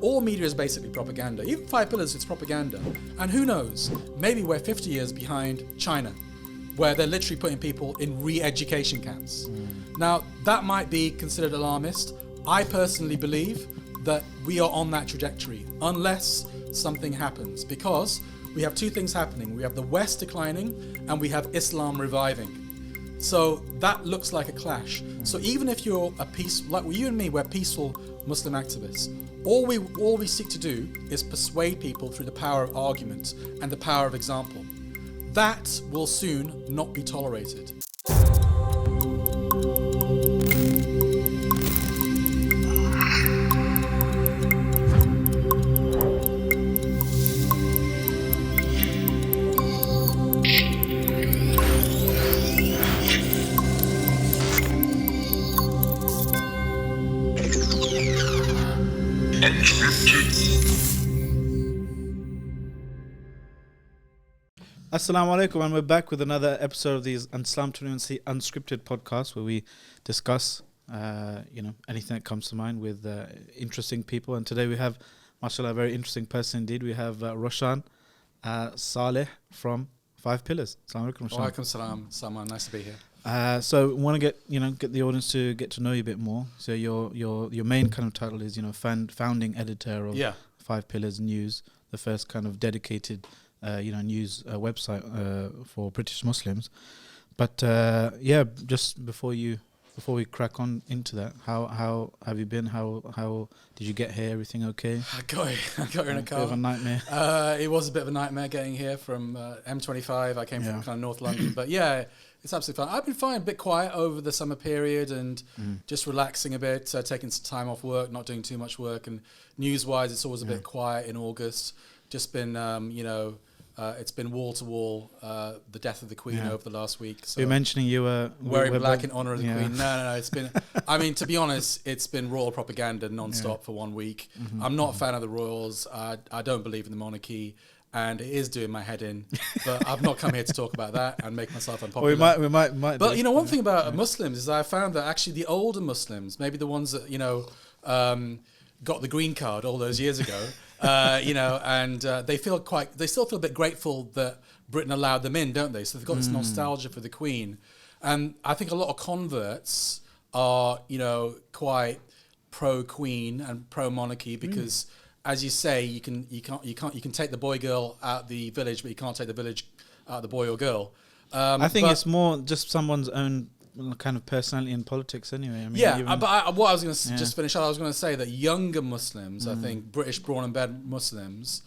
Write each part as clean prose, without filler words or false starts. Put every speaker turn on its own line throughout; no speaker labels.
all media is basically propaganda. Even Five Pillars, it's propaganda. And who knows, maybe we're 50 years behind China, where they're literally putting people in re-education camps. Now, that might be considered alarmist. I personally believe that we are on that trajectory, unless something happens, because we have two things happening. We have the West declining, and we have Islam reviving. So that looks like a clash. So even if you're like you and me, we're peaceful Muslim activists. All we seek to do is persuade people through the power of argument and the power of example. That will soon not be tolerated.
Assalamu alaikum, and we're back with another episode of the Islam 21C Unscripted podcast, where we discuss anything that comes to mind with interesting people. And today we have, mashallah, a very interesting person indeed. We have Roshan Saleh from Five Pillars. Assalamu alaikum, Roshan.
Wa alaikum salam, Salman. Nice to be here.
So we want to get the audience to get to know you a bit more. So your main kind of title is founding editor of Five Pillars News, the first kind of dedicated news website for British Muslims. But just before we crack on into that, how have you been? How did you get here? Everything okay?
I got here in a car.
Bit of a nightmare.
It was a bit of a nightmare getting here from M25. I came from kind of North London, but yeah, it's absolutely fine. I've been fine, a bit quiet over the summer period and just relaxing a bit, taking some time off work, not doing too much work. And news-wise, it's always a bit quiet in August. Just been, it's been wall to wall, the death of the Queen over the last week. So
you're mentioning you were
wearing black in honour of the Queen. No. It's been, I mean, to be honest, it's been royal propaganda non-stop for 1 week. I'm not a fan of the royals. I don't believe in the monarchy, and it is doing my head in. But I've not come here to talk about that and make myself unpopular.
Well, we might.
But one thing about Muslims is I found that actually the older Muslims, maybe the ones that got the green card all those years ago. They still feel a bit grateful that Britain allowed them in, don't they? So they've got this nostalgia for the Queen, and I think a lot of converts are, quite pro-Queen and pro-monarchy because, as you say, you can take the boy girl out the village, but you can't take the village out the boy or girl.
I think it's more just someone's own kind of personality in politics anyway. I mean,
what I was going to just finish up, I was going to say that younger Muslims, I think British born and bred Muslims,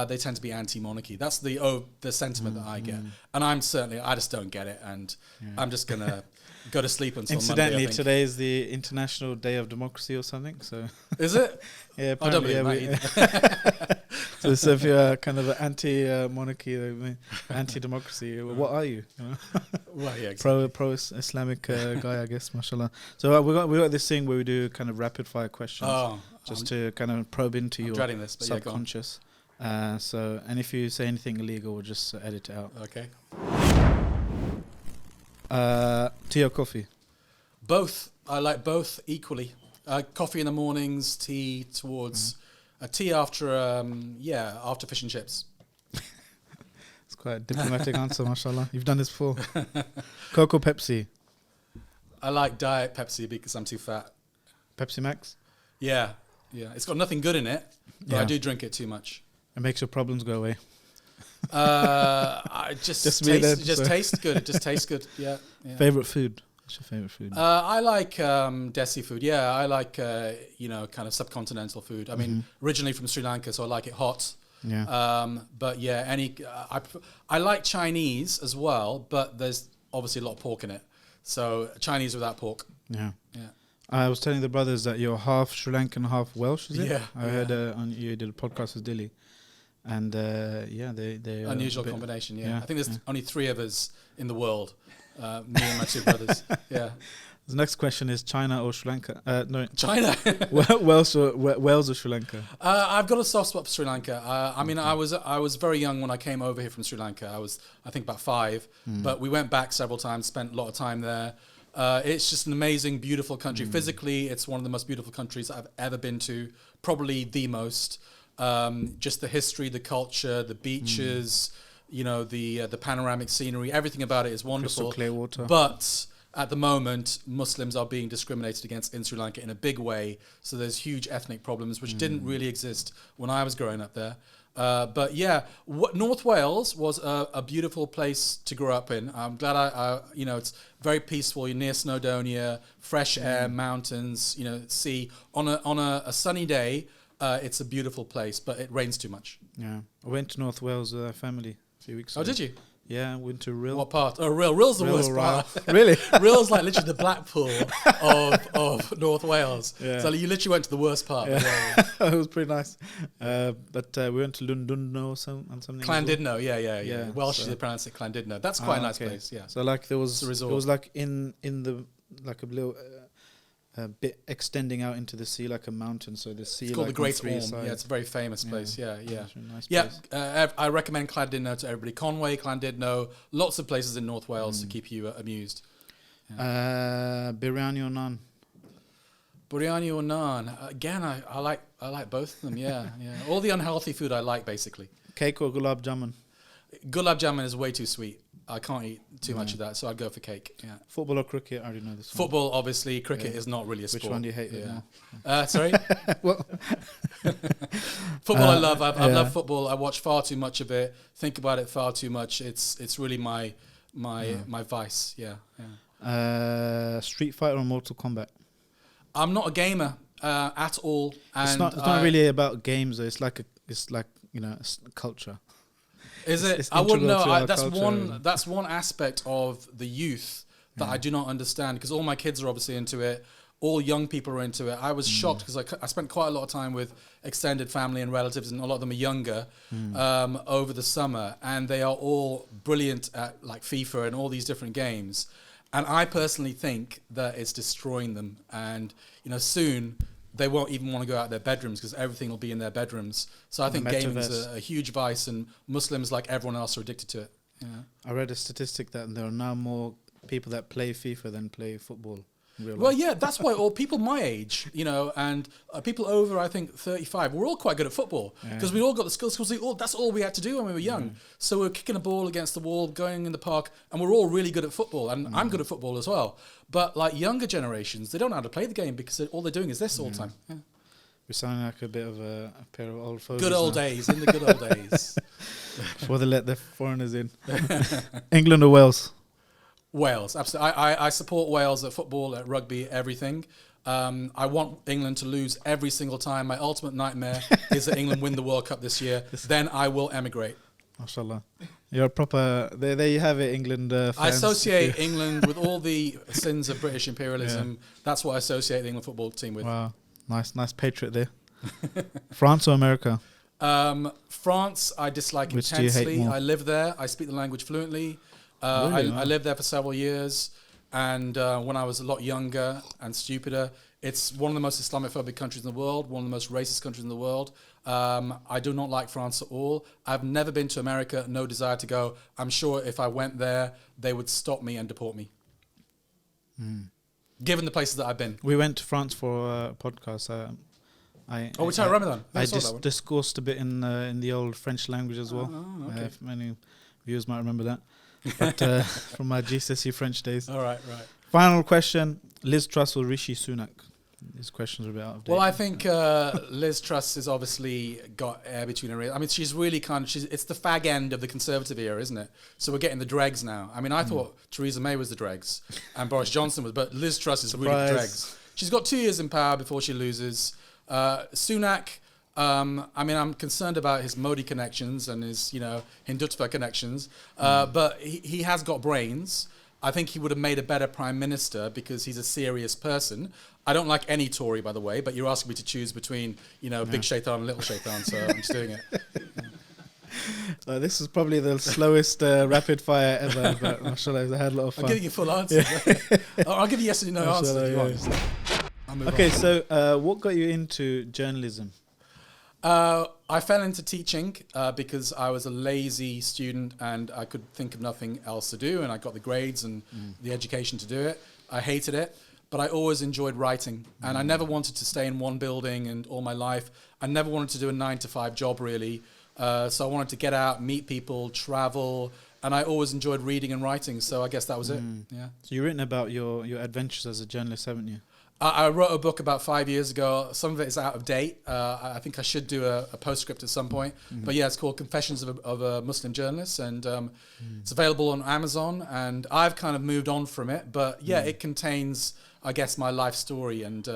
they tend to be anti-monarchy. That's the sentiment that I get. And I just don't get it. And I'm just going to go to sleep until
Incidentally,
Monday,
today is the International Day of Democracy or something. So
is it?
Yeah,
I don't believe that either.
So if you're kind of an anti-monarchy, anti-democracy, what are you?
Well, yeah, exactly.
Pro-Islamic guy, I guess, mashallah. So we got this thing where we do kind of rapid-fire questions, to kind of probe into your subconscious. And if you say anything illegal, we'll just edit it out.
Okay.
Tea or coffee?
Both. I like both equally. Coffee in the mornings, tea towards tea after after fish and chips.
It's quite a diplomatic answer, mashallah. You've done this before. Coke or Pepsi?
I like Diet Pepsi because I'm too fat.
Pepsi Max?
Yeah. It's got nothing good in it, but I do drink it too much.
It makes your problems go away.
It just tastes good. It just tastes good. Yeah.
Favorite food? What's your favorite food?
I like desi food. Yeah, I like kind of subcontinental food. I mean, originally from Sri Lanka, so I like it hot.
Yeah.
But yeah, I like Chinese as well, but there's obviously a lot of pork in it. So Chinese without pork.
Yeah. I was telling the brothers that you're half Sri Lankan, half Welsh, is it?
Yeah.
I heard you did a podcast with Dilly. And they
unusual combination. Yeah, I think there's only 3 of us in the world, me and my 2 brothers. Yeah.
The next question is China or Sri Lanka? No,
China.
Wales or Sri Lanka?
I've got a soft spot for Sri Lanka. I mean, I was very young when I came over here from Sri Lanka. I think about 5, but we went back several times, spent a lot of time there. It's just an amazing, beautiful country. Physically, it's one of the most beautiful countries I've ever been to. probably the most. Just the history, the culture, the beaches, you know, the panoramic scenery, everything about it is wonderful.
Crystal clear water.
But at the moment, Muslims are being discriminated against in Sri Lanka in a big way. So there's huge ethnic problems, which didn't really exist when I was growing up there. But yeah, North Wales was a beautiful place to grow up in. I'm glad you know, it's very peaceful. You're near Snowdonia, fresh air, mountains, you know, sea. On a sunny day, it's a beautiful place, but it rains too much.
Yeah, I went to North Wales with our family a few weeks ago.
Oh, did you?
Yeah, I went to Rhyl.
What part? Oh, Rhyl. Rhyl's the worst part.
Really?
Rhyl's like literally the Blackpool of North Wales.
Yeah.
So you literally went to the worst part.
Yeah. It was pretty nice. But we went to Llandudno or something.
Llandudno, yeah. Welsh,
so
they pronounce it Llandudno. That's quite a nice place, yeah.
So like there was,
it
was like in the, like a little bit extending out into the sea like a mountain. So the sea,
it's called
like
the Great Orme. Yeah, it's a very famous place. Yeah.
Nice
place. I recommend Llandudno to everybody. Conway, Llandudno, lots of places in North Wales to keep you amused.
Biryani or naan?
Biryani or naan? Again, I like both of them. Yeah. All the unhealthy food I like, basically.
Cake or gulab jamun?
Gulab jamun is way too sweet. I can't eat too much of that, so I'd go for cake. Yeah.
Football or cricket? I already know this one.
Football, obviously. Cricket is not really a sport.
Which one do you hate?
Yeah. Sorry. Football, I love. I love football. I watch far too much of it. Think about it far too much. It's really my vice. Yeah.
Street Fighter or Mortal Kombat?
I'm not a gamer at all. And
it's not really about games though. It's like you know, culture.
Is it? I wouldn't know. That's one aspect of the youth that I do not understand, because all my kids are obviously into it. All young people are into it. I was shocked because I spent quite a lot of time with extended family and relatives, and a lot of them are younger over the summer, and they are all brilliant at like FIFA and all these different games. And I personally think that it's destroying them. And you know, soon they won't even want to go out their bedrooms because everything will be in their bedrooms. So I think gaming is a huge vice, and Muslims, like everyone else, are addicted to it. Yeah.
I read a statistic that there are now more people that play FIFA than play football.
Well, yeah, that's why all people my age, you know, and people over, I think, 35, we're all quite good at football because we all got the skills, because that's all we had to do when we were young. So we're kicking a ball against the wall, going in the park, and we're all really good at football, and I'm good at football as well. But like younger generations, they don't know how to play the game because all they're doing is this all the time. Yeah.
We sound like a bit of a pair of old folks.
Good old days, in the good old days.
Before they let the foreigners in. England or Wales?
Wales, absolutely. I support Wales at football, at rugby, everything. I want England to lose every single time. My ultimate nightmare is that England win the World Cup this year. Then I will emigrate.
MashaAllah. You're a proper... There you have it, England fans.
I associate England with all the sins of British imperialism. Yeah. That's what I associate the England football team with.
Wow. Nice patriot there. France or America?
France, I dislike
Which
intensely.
do you hate more?
I live there. I speak the language fluently.
Really?
I lived there for several years, and when I was a lot younger and stupider, it's one of the most Islamophobic countries in the world, one of the most racist countries in the world. I do not like France at all. I've never been to America, no desire to go. I'm sure if I went there, they would stop me and deport me. Given the places that I've been.
We went to France for a podcast.
Which I Ramadan.
I discoursed a bit in the old French language as well.
Oh, okay.
Many viewers might remember that. But from my GCSE French days.
All right.
Final question: Liz Truss or Rishi Sunak? These questions are a bit out of date.
Well, I think Liz Truss has obviously got air between her ears. I mean, she's really it's the fag end of the Conservative era, isn't it? So we're getting the dregs now. I mean, I thought Theresa May was the dregs and Boris Johnson was, but Liz Truss is really the dregs. She's got 2 years in power before she loses. Sunak, I mean, I'm concerned about his Modi connections and his, Hindutva connections, but he has got brains. I think he would have made a better prime minister because he's a serious person. I don't like any Tory, by the way, but you're asking me to choose between, big shaitan and little shaitan, so I'm just doing it.
This is probably the slowest rapid fire ever, but mashallah, I had a lot of fun.
I'm giving you full answers. I'll give you yes or no answers if you want.
Okay, so what got you into journalism?
I fell into teaching because I was a lazy student and I could think of nothing else to do, and I got the grades and the education to do it. I hated it. but I always enjoyed writing, and I never wanted to stay in one building and all my life. I never wanted to do a 9-to-5 job really. So I wanted to get out, meet people, travel, and I always enjoyed reading and writing. So I guess that was it. Yeah.
So you've written about your adventures as a journalist, haven't you?
I wrote a book about 5 years ago. Some of it is out of date. I think I should do a postscript at some point. But yeah, it's called Confessions of a Muslim Journalist, and it's available on Amazon. And I've kind of moved on from it. But yeah, it contains, I guess, my life story. And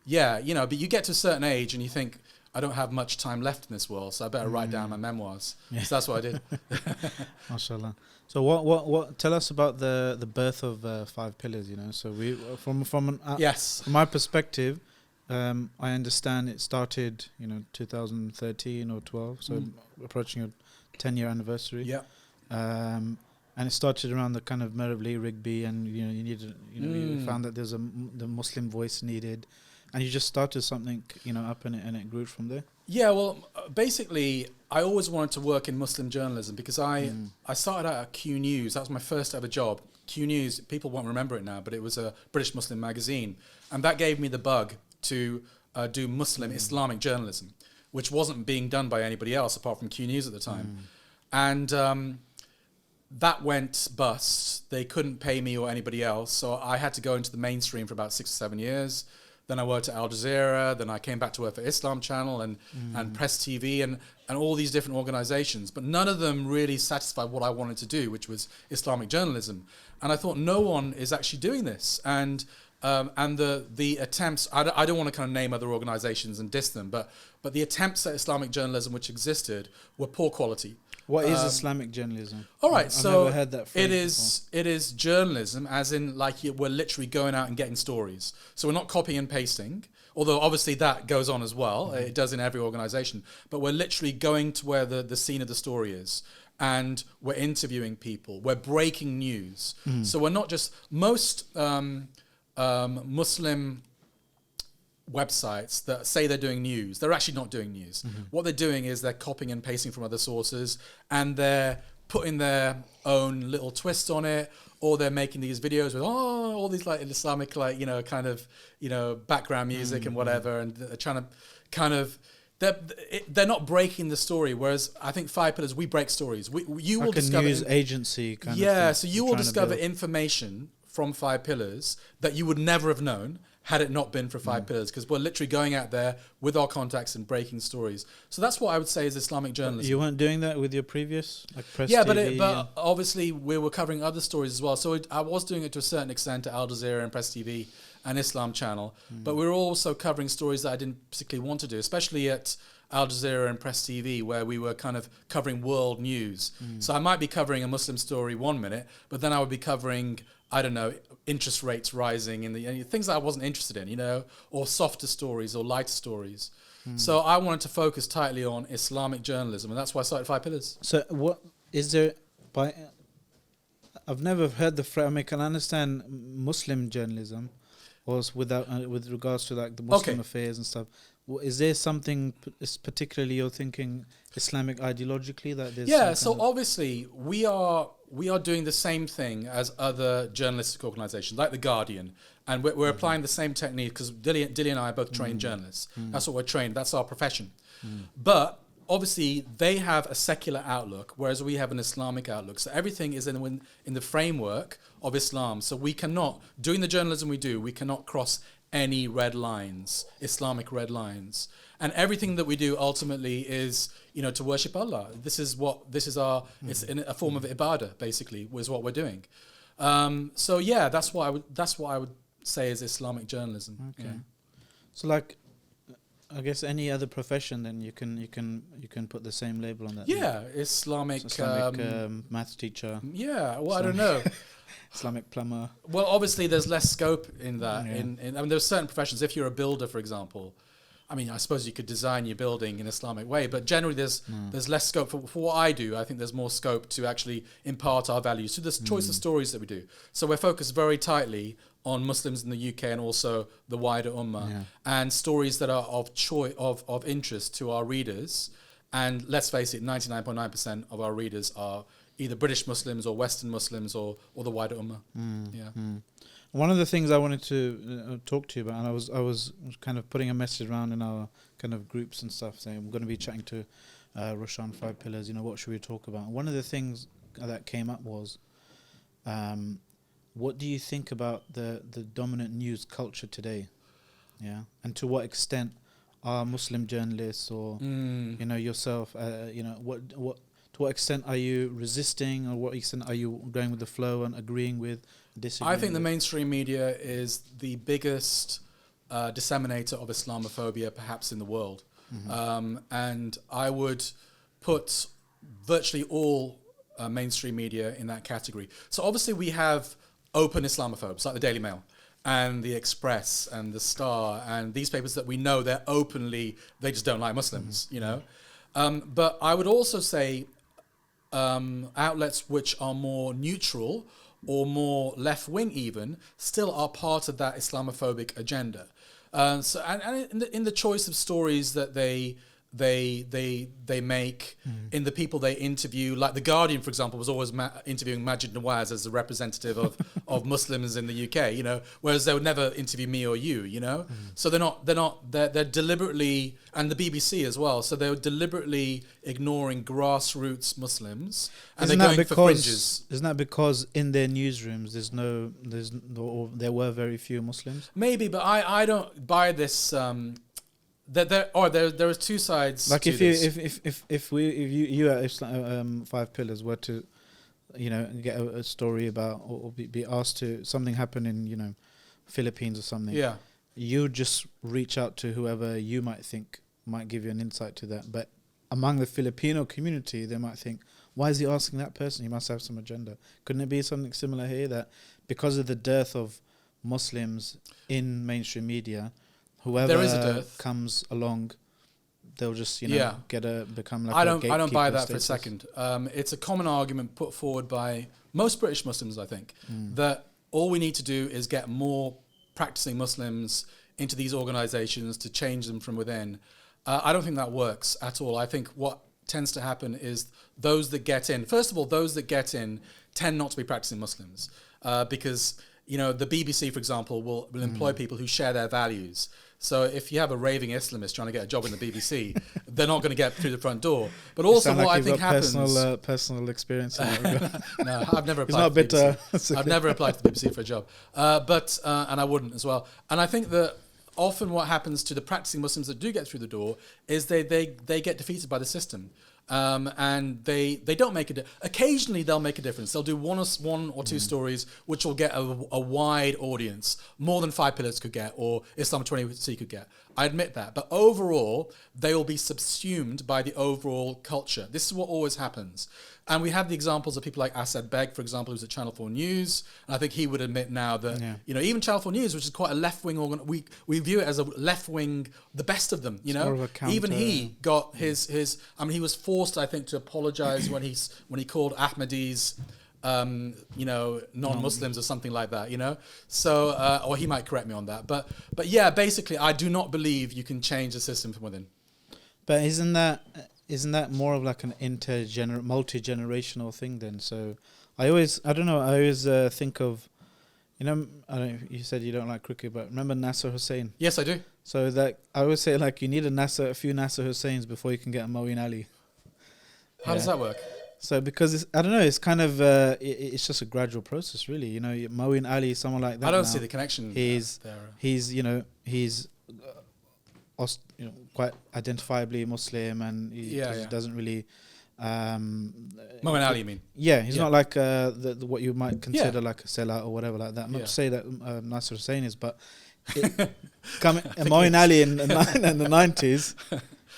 yeah, you know, but you get to a certain age and you think, I don't have much time left in this world, so I better write down my memoirs. Yeah. So that's what I did.
MashaAllah. So what? Tell us about the birth of Five Pillars. You know, so we from
yes,
my perspective, I understand it started 2013 or 12, so approaching a 10-year anniversary.
Yeah.
And it started around the kind of Merv Lee Rigby, and you needed you found that there's the Muslim voice needed. And you just started something, up and it grew from there?
Yeah, well, basically, I always wanted to work in Muslim journalism because I started out at Q News. That was my first ever job. Q News, people won't remember it now, but it was a British Muslim magazine. And that gave me the bug to do Muslim Islamic journalism, which wasn't being done by anybody else apart from Q News at the time. And that went bust. They couldn't pay me or anybody else. So I had to go into the mainstream for about 6 or 7 years. Then I worked at Al Jazeera. Then I came back to work for Islam Channel and Press TV and all these different organizations. But none of them really satisfied what I wanted to do, which was Islamic journalism. And I thought, no one is actually doing this. And the attempts, I don't want to kind of name other organizations and diss them, but the attempts at Islamic journalism which existed were poor quality.
What is Islamic journalism?
All right,
I've
so
never heard that phrase
it is journalism, as in like we're literally going out and getting stories. So we're not copying and pasting, although obviously that goes on as well. It does in every organization. But we're literally going to where the scene of the story is. And we're interviewing people. We're breaking news. So we're not just... Most Muslim websites that say they're doing news, they're actually not doing news. What they're doing is they're copying and pasting from other sources, and they're putting their own little twist on it, or they're making these videos with all these like Islamic background music and whatever, and they're trying to kind of they're not breaking the story. Whereas I think Five Pillars, we break stories. You will discover
news agency kind of thing.
Yeah, so you will discover information from Five Pillars that you would never have known had it not been for Five Pillars, because we're literally going out there with our contacts and breaking stories. So that's what I would say is Islamic journalism.
You weren't doing that with your previous, like Press
TV?
Yeah,
but obviously we were covering other stories as well. So I was doing it to a certain extent at Al Jazeera and Press TV and Islam Channel, but we were also covering stories that I didn't particularly want to do, especially at Al Jazeera and Press TV, where we were kind of covering world news. So I might be covering a Muslim story 1 minute, but then I would be covering, I don't know, interest rates rising in the things that I wasn't interested in, or softer stories or lighter stories. So I wanted to focus tightly on Islamic journalism, and that's why I started Five Pillars.
So what is there I've never heard the phrase. I mean, I can understand Muslim journalism, or with regards to like the Muslim affairs and stuff. Is there something particularly you're thinking Islamic ideologically that there's?
Yeah, so obviously we are doing the same thing as other journalistic organisations like The Guardian, and we're applying the same technique because Dilly and I are both trained journalists. That's what we're trained. That's our profession. But obviously they have a secular outlook, whereas we have an Islamic outlook. So everything is in the framework of Islam. So we cannot, doing the journalism we do, we cannot cross any red lines, Islamic red lines. And everything that we do ultimately is, to worship Allah. This is our, it's in a form of ibadah, basically, is what we're doing. So yeah, that's what I would say is Islamic journalism.
Okay. Yeah. So like, I guess any other profession, then you can put the same label on that.
Yeah, Islamic
maths teacher.
Yeah, well, I don't know.
Islamic plumber.
Well, obviously, there's less scope in that. Yeah. There's certain professions. If you're a builder, for example, I suppose you could design your building in an Islamic way, but generally there's less scope for what I do. I think there's more scope to actually impart our values through the choice of stories that we do. So we're focused very tightly on Muslims in the UK and also the wider Ummah, and stories that are of interest to our readers. And let's face it, 99.9% of our readers are either British Muslims or Western Muslims or the wider Ummah.
One of the things I wanted to talk to you about, and I was kind of putting a message around in our kind of groups and stuff, saying I'm going to be chatting to Rushan 5 Pillars. You know, what should we talk about? And one of the things that came up was, what do you think about the dominant news culture today? Yeah, and to what extent are Muslim journalists or you know yourself, you know, what to what extent are you resisting, or what extent are you going with the flow and agreeing with?
I think the mainstream media is the biggest disseminator of Islamophobia perhaps in the world. And I would put virtually all mainstream media in that category. So obviously we have open Islamophobes like the Daily Mail and the Express and the Star and these papers that we know they're openly, they just don't like Muslims, you know. But I would also say outlets which are more neutral or more left-wing even, still are part of that Islamophobic agenda. So, and in the choice of stories that they make, in the people they interview, like The Guardian, for example, was always interviewing Maajid Nawaz as a representative of Muslims in the UK, you know, whereas they would never interview me or you, you know. So they're deliberately, and the BBC as well. So they're deliberately ignoring grassroots Muslims, and they're going for fringes.
Isn't that because in their newsrooms there were very few Muslims?
Maybe, but I don't buy this. There are two sides.
Like
to
if you at 5 Pillars were to, you know, get a story about or be asked to something happen in, you know, Philippines or something.
Yeah.
You just reach out to whoever you might think might give you an insight to that. But among the Filipino community, they might think, why is he asking that person? He must have some agenda. Couldn't it be something similar here, that because of the dearth of Muslims in mainstream media, whoever comes along, they'll just, you know, become like a gatekeeper.
I don't buy that for a second. It's a common argument put forward by most British Muslims, I think, that all we need to do is get more practicing Muslims into these organizations to change them from within. I don't think that works at all. I think what tends to happen is those that get in, first of all, those that get in tend not to be practicing Muslims because, you know, the BBC, for example, will employ people who share their values. So if you have a raving Islamist trying to get a job in the BBC, they're not going to get through the front door. But also what I think happens...
personal experience in that regard.
No, I've never applied to the BBC. I've never applied to the BBC for a job. And I wouldn't as well. And I think that often what happens to the practicing Muslims that do get through the door is they get defeated by the system. And they don't make occasionally they'll make a difference. They'll do one or two stories which will get a wide audience, more than 5 Pillars could get or Islam 20C could get. I admit that. But overall, they will be subsumed by the overall culture. This is what always happens. And we have the examples of people like Asad Beg, for example, who's at Channel 4 News. And I think he would admit now that, you know, even Channel 4 News, which is quite a left-wing organ, we view it as a left-wing, the best of them, you know. Even he got his I mean, he was forced, I think, to apologize when he called Ahmadis, you know, non-Muslims or something like that, you know. So, or he might correct me on that. But yeah, basically, I do not believe you can change the system from within.
But isn't that more of like an multi-generational thing then? So I always think of, you know, I don't know, you said you don't like cricket, but remember Nasser Hussain?
Yes, I do.
So that I always say, like, you need a few Nasser Hussains before you can get a Moeen Ali.
How does that work?
So because I don't know, it's kind of it's just a gradual process, really. You know, Moeen Ali is someone like that.
I don't see the connection.
He's quite identifiably Muslim, and he doesn't really.
Moeen Ali, you mean?
Yeah, he's not like what you might consider like a sellout or whatever like that. Not to say that Nasser Hussain is, but Moeen Ali in the 90s.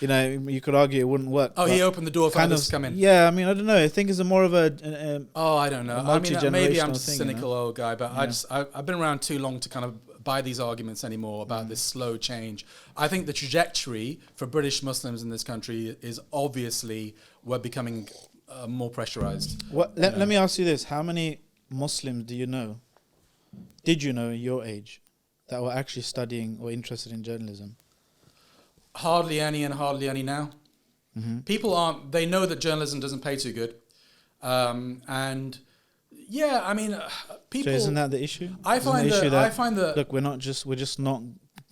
You know, you could argue it wouldn't work.
Oh, he opened the door for others to come in.
Yeah, I mean, I don't know. I think it's more of I
don't know. I mean, maybe I'm just a cynical old guy, but I've been around too long to kind of buy these arguments anymore about this slow change. I think the trajectory for British Muslims in this country is obviously we're becoming more pressurized.
Let me ask you this: how many Muslims did you know your age, that were actually studying or interested in journalism?
Hardly any, and hardly any now. People they know that journalism doesn't pay too good. And Yeah, I mean, people.
So isn't that the issue?
I find that
look, we're just not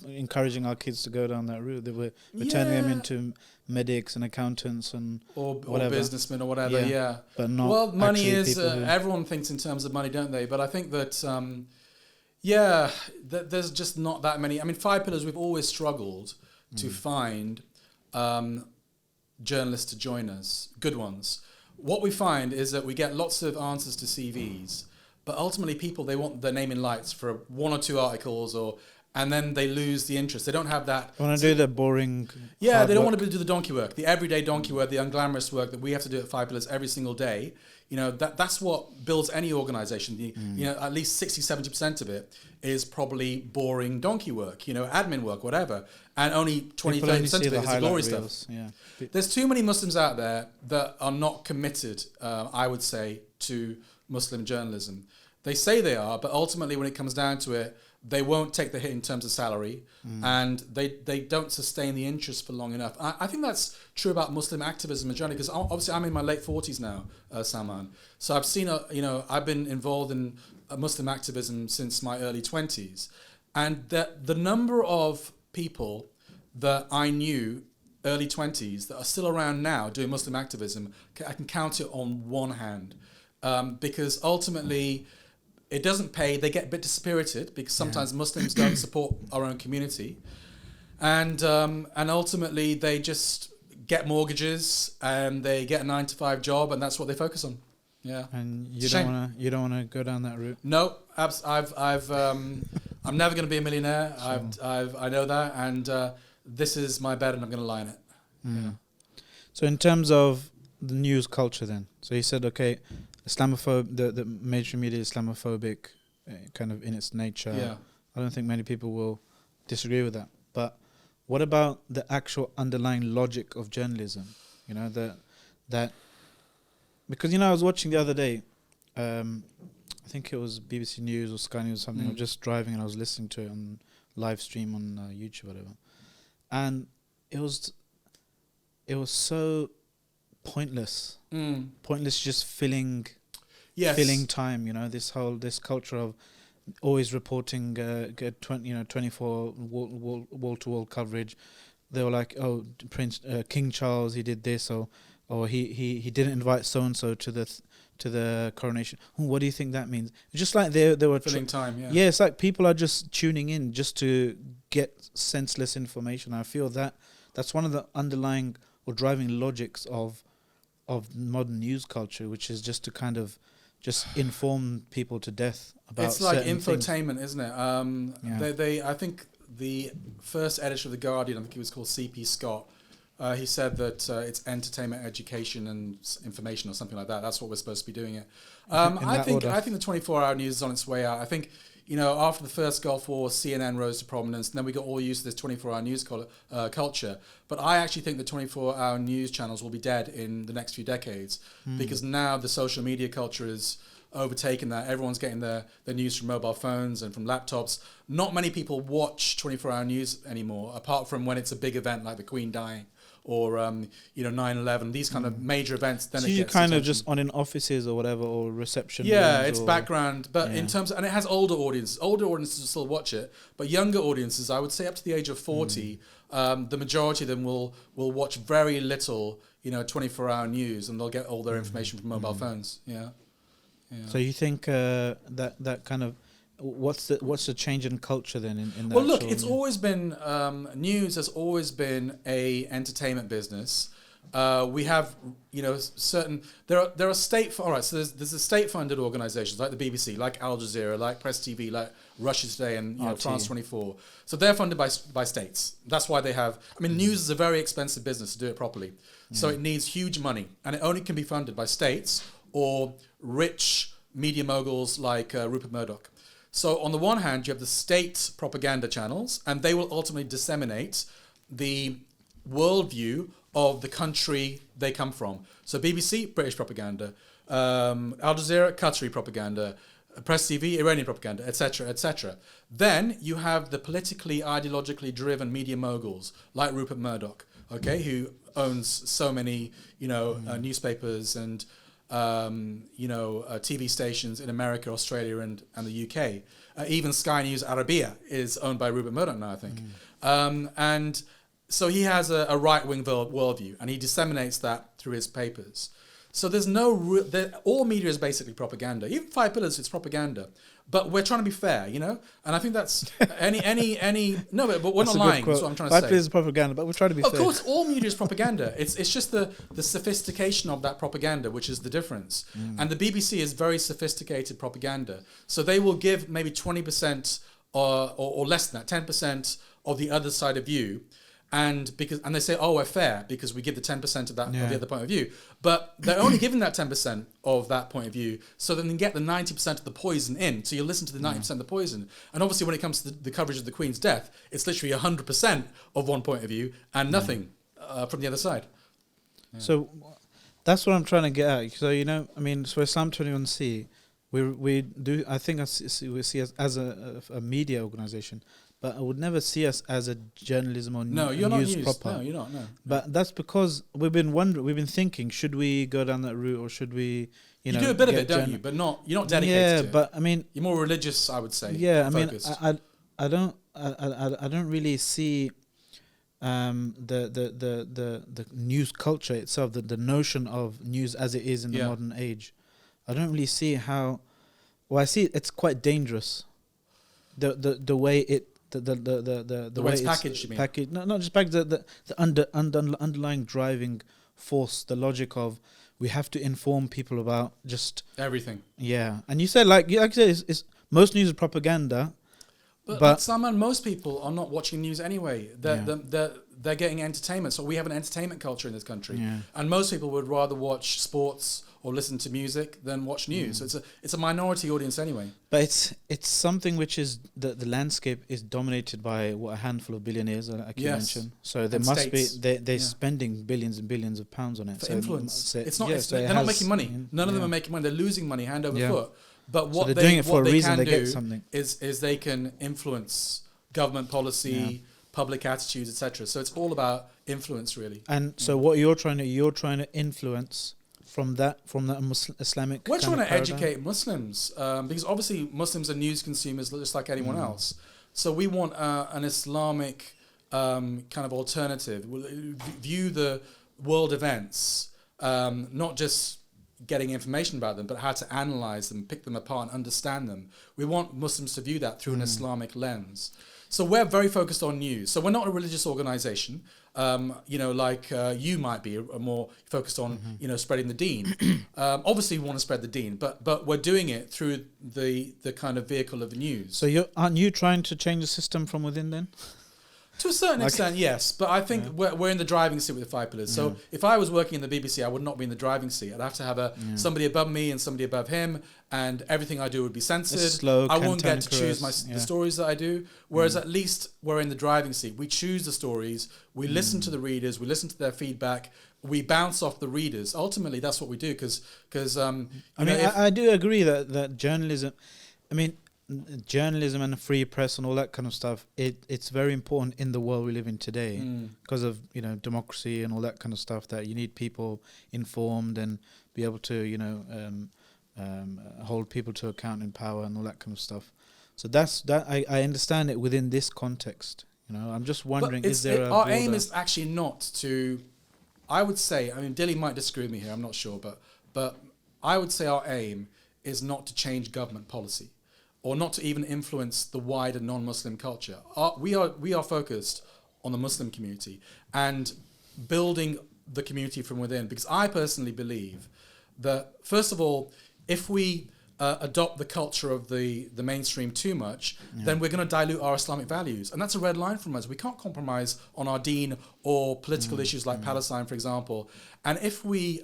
encouraging our kids to go down that route. That we're turning them into medics and accountants
or businessmen or whatever. Yeah.
But not.
Well, money is. Everyone thinks in terms of money, don't they? But I think that. There's just not that many. I mean, Five Pillars. We've always struggled to find journalists to join us, good ones. What we find is that we get lots of answers to CVs, but ultimately people, they want their name in lights for 1 or 2 articles, and then they lose the interest. They don't have that.
They want to do the boring.
Yeah, they don't want to do the donkey work, the everyday donkey work, the unglamorous work that we have to do at Five Pillars every single day. You know, that's what builds any organization. You know, at least 60-70% of it is probably boring donkey work, you know, admin work, whatever. And only 20-30% of it is the glory stuff. Yeah. There's too many Muslims out there that are not committed, I would say, to Muslim journalism. They say they are, but ultimately when it comes down to it, they won't take the hit in terms of salary, and they don't sustain the interest for long enough. I think that's true about Muslim activism in general, because obviously I'm in my late 40s now, Salman. So I've seen, I've been involved in Muslim activism since my early 20s. And the number of people that I knew early 20s that are still around now doing Muslim activism, I can count it on one hand. Because ultimately, it doesn't pay. They get a bit dispirited because sometimes Muslims don't support our own community, and ultimately they just get mortgages and they get a 9-to-5 job, and that's what they focus on. Yeah,
and you don't want to go down that route.
No, I'm never going to be a millionaire. Sure. I know that, and this is my bed, and I'm going to lie in it. Yeah.
So in terms of the news culture, then, so you said okay. The mainstream media is Islamophobic, kind of in its nature.
Yeah.
I don't think many people will disagree with that. But what about the actual underlying logic of journalism? You know, that because I was watching the other day, I think it was BBC News or Sky News or something. I was just driving and I was listening to it on live stream on YouTube or whatever, and it was so pointless. Pointless, just filling time. This culture of always reporting 24 wall to wall coverage. They were like, oh, King Charles, he did this, or he didn't invite so and so to the coronation. What do you think that means? It's just like they were
filling time.
Yeah, it's like people are just tuning in just to get senseless information. I feel that's one of the underlying or driving logics of modern news culture, which is just to kind of just inform people to death about.
It's like infotainment, isn't it? I think the first editor of the Guardian, I think he was called C.P. Scott. He said that it's entertainment, education, and information, or something like that. That's what we're supposed to be doing it. I think the 24-hour news is on its way out. I think. After the first Gulf War, CNN rose to prominence, and then we got all used to this 24-hour news culture. But I actually think the 24-hour news channels will be dead in the next few decades, because now the social media culture is overtaken that. Everyone's getting their news from mobile phones and from laptops. Not many people watch 24-hour news anymore, apart from when it's a big event like the Queen dying. Or 9/11, these kind of major events. Then
so
it
you
gets
kind
attention.
of just on in offices or whatever, or reception.
Yeah, it's background, but in terms of, and it has older audiences. Older audiences still watch it, but younger audiences, I would say up to the age of 40, the majority of them will watch very little, 24-hour news, and they'll get all their information from mobile phones. Yeah.
So you think that kind of what's the change in culture then in that?
Well, look, it's always been news has always been a entertainment business. We have certain there are state all right. So there's the state funded organisations like the BBC, like Al Jazeera, like Press TV, like Russia Today, and France 24. So they're funded by states. That's why they have. I mean, news is a very expensive business to do it properly. So it needs huge money, and it only can be funded by states or rich media moguls like Rupert Murdoch. So on the one hand, you have the state propaganda channels, and they will ultimately disseminate the worldview of the country they come from. So BBC, British propaganda, Al Jazeera, Qatari propaganda, Press TV, Iranian propaganda, etc., etc. Then you have the politically, ideologically driven media moguls like Rupert Murdoch, who owns so many, newspapers and TV stations in America, Australia, and the UK. Even Sky News Arabia is owned by Rupert Murdoch now, I think. And so he has a right-wing worldview, and he disseminates that through his papers. So there's all media is basically propaganda. Even Five Pillars, it's propaganda. But we're trying to be fair, And I think that's no, but we're not lying. That's what I'm trying to say.
5 Pillars is propaganda, but we're trying to be fair.
Of course, all media is propaganda. It's just the sophistication of that propaganda, which is the difference. And the BBC is very sophisticated propaganda. So they will give maybe 20% or less than that, 10% of the other side of view. And they say, oh, we're fair because we give the 10% of that of the other point of view. But they're only giving that 10% of that point of view so they can get the 90% of the poison in. So you listen to the 90% of the poison. And obviously when it comes to the coverage of the Queen's death, it's literally 100% of one point of view and nothing from the other side.
Yeah. So that's what I'm trying to get at. So, so Islam 21C, we do, I think we see us as a media organization. But I would never see us as a journalism or news proper.
No, you're not. No.
But that's because we've been thinking, should we go down that route or should we?
You do a bit of it, don't you? But you're not dedicated.
Yeah, but I mean,
you're more religious, I would say.
Yeah,
focused.
I don't really see the news culture itself, the notion of news as it is in the modern age. I don't really see how. Well, I see it's quite dangerous. The way it. The
way it's packaged, you mean?
Packaged, not just packaged. The underlying driving force, the logic of we have to inform people about just
everything.
Yeah, and you said like you said, it's most news is propaganda.
But Salman, most people are not watching news anyway. They're getting entertainment. So we have an entertainment culture in this country, and most people would rather watch sports or listen to music than watch news. So it's a minority audience anyway.
But it's something which is the landscape is dominated by a handful of billionaires, like you mentioned. So there must states. Be they're spending billions and billions of pounds on it
for influence. It's not. They're not making money. None of them are making money. They're losing money hand over foot. But what
they're doing it for a reason. They get something.
Is they can influence government policy, public attitudes, etc. So it's all about influence, really.
And so what you're trying to influence from that Islamic.
We're trying to educate Muslims because obviously Muslims are news consumers just like anyone else. So we want an Islamic kind of alternative. We'll view the world events not just getting information about them, but how to analyze them, pick them apart, and understand them. We want Muslims to view that through an Islamic lens. So we're very focused on news. So we're not a religious organization, like you might be, more focused on, spreading the deen. Obviously, we want to spread the deen, but we're doing it through the kind of vehicle of the news.
So aren't you trying to change the system from within then?
To a certain extent, yes. But I think we're in the driving seat with the Five Pillars. So if I was working in the BBC, I would not be in the driving seat. I'd have to have somebody above me and somebody above him, and everything I do would be censored.
Slow,
I won't get to choose the stories that I do. Whereas at least we're in the driving seat. We choose the stories. We listen to the readers. We listen to their feedback. We bounce off the readers. Ultimately, that's what we do. Because
I do agree that journalism. Journalism and the free press and all that kind of stuff, it's very important in the world we live in today because of democracy and all that kind of stuff, that you need people informed and be able to hold people to account in power and all that kind of stuff. So I understand it within this context. I'm just wondering, is there
our aim is actually not to, I would say, Dilly might disagree with me here, I'm not sure, but I would say our aim is not to change government policy, or not to even influence the wider non-Muslim culture. We are focused on the Muslim community and building the community from within, because I personally believe that, first of all, if we adopt the culture of the mainstream too much, then we're going to dilute our Islamic values. And that's a red line from us. We can't compromise on our deen or political issues like Palestine, for example. And if we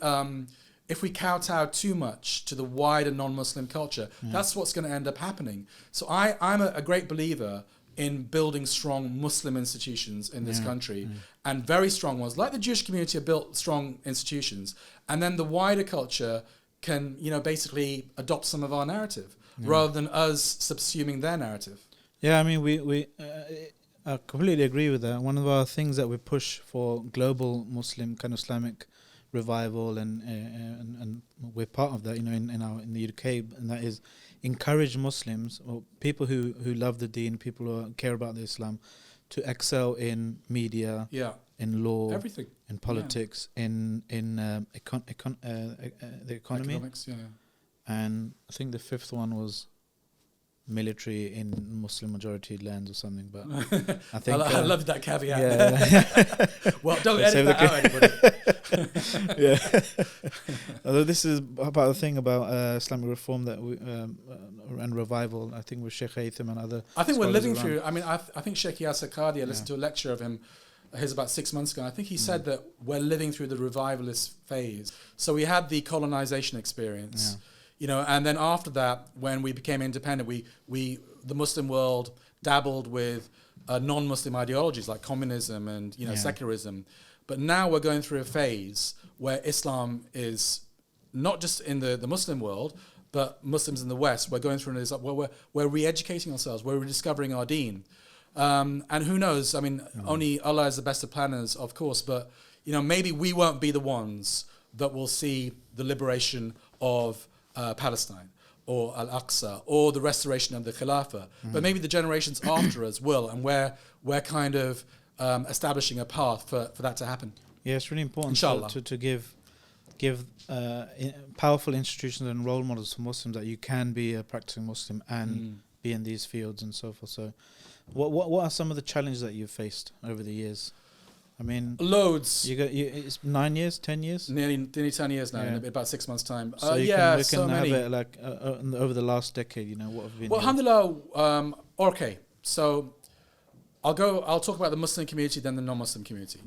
kowtow too much to the wider non-Muslim culture, that's what's going to end up happening. So I'm a great believer in building strong Muslim institutions in this country, and very strong ones. Like the Jewish community have built strong institutions, and then the wider culture can, basically adopt some of our narrative rather than us subsuming their narrative.
Yeah, we I completely agree with that. One of our things that we push for global Muslim kind of Islamic revival, and we're part of that, in the UK, and that is encourage Muslims or people who love the Deen, people who care about the Islam, to excel in media, in law,
everything,
in politics, in the economy,
economics,
and I think the fifth one was military in Muslim majority lands or something, but I think
I love that caveat. Well, don't
edit
that out, anybody.
Although this is about the thing about Islamic reform that we, and revival, I think with Sheikh Haytham and other.
I think we're living through. I mean, I think Sheikh Yasser Qadhi. I listened to a lecture of him. His about 6 months ago. I think he said that we're living through the revivalist phase. So we had the colonization experience. And then after that, when we became independent, we the Muslim world dabbled with non-Muslim ideologies like communism and secularism. But now we're going through a phase where Islam is not just in the Muslim world, but Muslims in the West. We're going through this where we're re-educating ourselves, we're rediscovering our deen. And who knows? I mean, only Allah is the best of planners, of course. But maybe we won't be the ones that will see the liberation of Palestine or Al-Aqsa or the restoration of the Khilafah, but maybe the generations after us will, and we're kind of establishing a path for that to happen.
Yeah, it's really important to give powerful institutions and role models for Muslims that you can be a practicing Muslim and be in these fields and so forth. So what are some of the challenges that you've faced over the years? I mean,
loads.
It's 9 years, 10 years?
Nearly 10 years now, in about 6 months' time.
So we can have it like over the last decade, what have been...
Well, alhamdulillah, okay. So I'll talk about the Muslim community, then the non-Muslim community.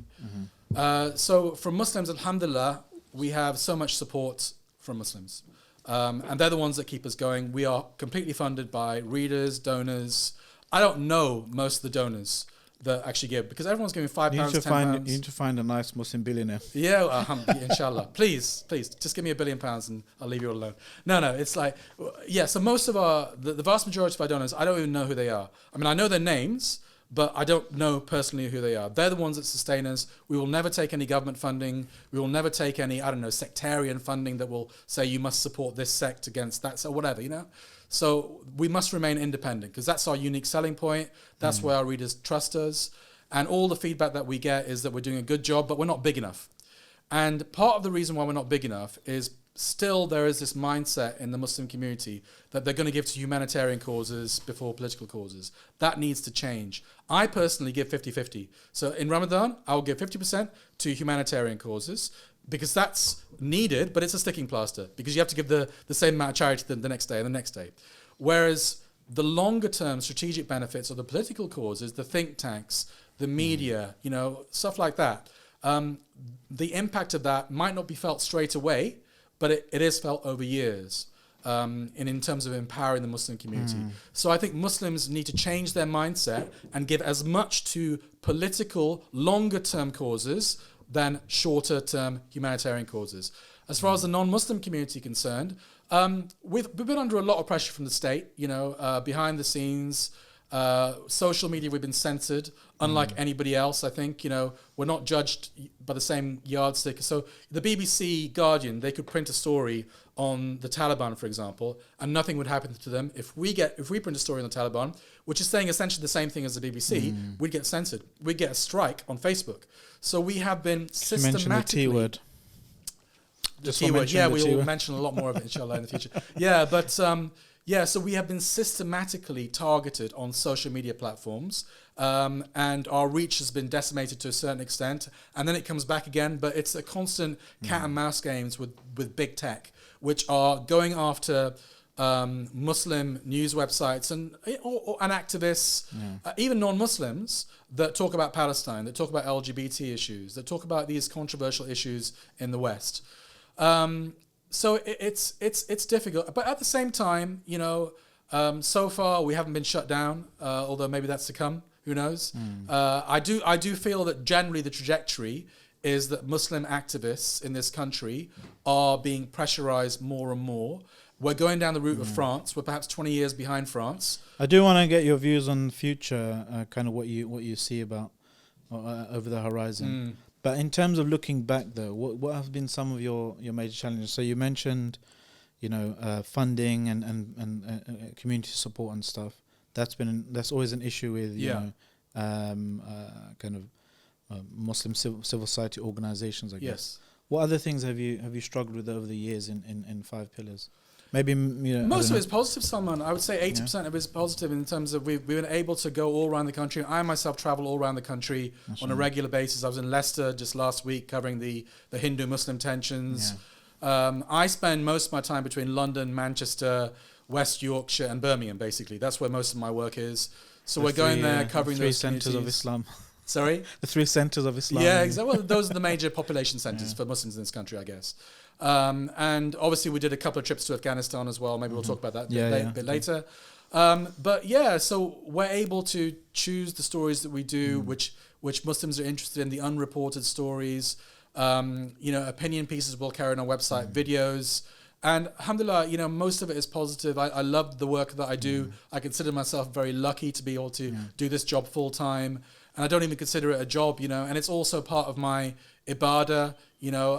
So from Muslims, alhamdulillah, we have so much support from Muslims. And they're the ones that keep us going. We are completely funded by readers, donors. I don't know most of the donors that actually give, because everyone's giving £5, £10.
You need to find a nice Muslim billionaire.
Yeah, inshallah. Please, just give me £1 billion and I'll leave you all alone. No, it's like, so most of the vast majority of our donors, I don't even know who they are. I mean, I know their names, but I don't know personally who they are. They're the ones that sustain us. We will never take any government funding. We will never take any, sectarian funding that will say you must support this sect against that, so whatever, So we must remain independent, because that's our unique selling point. That's where our readers trust us. And all the feedback that we get is that we're doing a good job, but we're not big enough. And part of the reason why we're not big enough is still there is this mindset in the Muslim community that they're going to give to humanitarian causes before political causes. That needs to change. I personally give 50-50. So in Ramadan, I'll give 50% to humanitarian causes, because that's needed, but it's a sticking plaster, because you have to give the same amount of charity the next day and the next day. Whereas the longer term strategic benefits of the political causes, the think tanks, the media, stuff like that, the impact of that might not be felt straight away, but it is felt over years in terms of empowering the Muslim community. So I think Muslims need to change their mindset and give as much to political, longer term causes than shorter term humanitarian causes. As far as the non-Muslim community concerned, we've been under a lot of pressure from the state, behind the scenes. Social media, we've been censored, unlike anybody else, I think. We're not judged by the same yardstick. So the BBC Guardian, they could print a story on the Taliban, for example, and nothing would happen to them. If we print a story on the Taliban, which is saying essentially the same thing as the BBC, we'd get censored. We'd get a strike on Facebook. So we have been systematically...
You mentioned the T-word.
The T-word, we will mention a lot more of it, inshallah, in the future. So we have been systematically targeted on social media platforms, and our reach has been decimated to a certain extent, and then it comes back again, but it's a constant cat and mouse games with big tech, which are going after Muslim news websites and activists, even non-Muslims, that talk about Palestine, that talk about LGBT issues, that talk about these controversial issues in the West. So it's difficult, but at the same time, so far we haven't been shut down. Although maybe that's to come. Who knows? I do feel that generally the trajectory is that Muslim activists in this country are being pressurized more and more. We're going down the route of France. We're perhaps 20 years behind France.
I do want to get your views on the future, kind of what you see about over the horizon. But in terms of looking back, though, what have been some of your major challenges? So you mentioned, funding and community support and stuff. That's always an issue with kind of Muslim civil society organizations, I guess.
Yes.
What other things have you struggled with over the years in Five Pillars? Maybe
most of it is positive, Salman. I would say 80% of it is positive in terms of we've been able to go all around the country. I myself travel all around the country on a regular basis. I was in Leicester just last week covering the Hindu-Muslim tensions. Yeah. I spend most of my time between London, Manchester, West Yorkshire and Birmingham, basically. That's where most of my work is. So we're going there covering
the three
those
centres of Islam.
Sorry?
The 3 centres of Islam.
Yeah, exactly. Well, those are the major population centres for Muslims in this country, I guess. And obviously we did a couple of trips to Afghanistan as well. Maybe we'll talk about that a bit later. But yeah, so we're able to choose the stories that we do, which Muslims are interested in, the unreported stories. Opinion pieces we'll carry on our website, videos. And alhamdulillah, most of it is positive. I love the work that I do. I consider myself very lucky to be able to do this job full time. And I don't even consider it a job, and it's also part of my ibadah.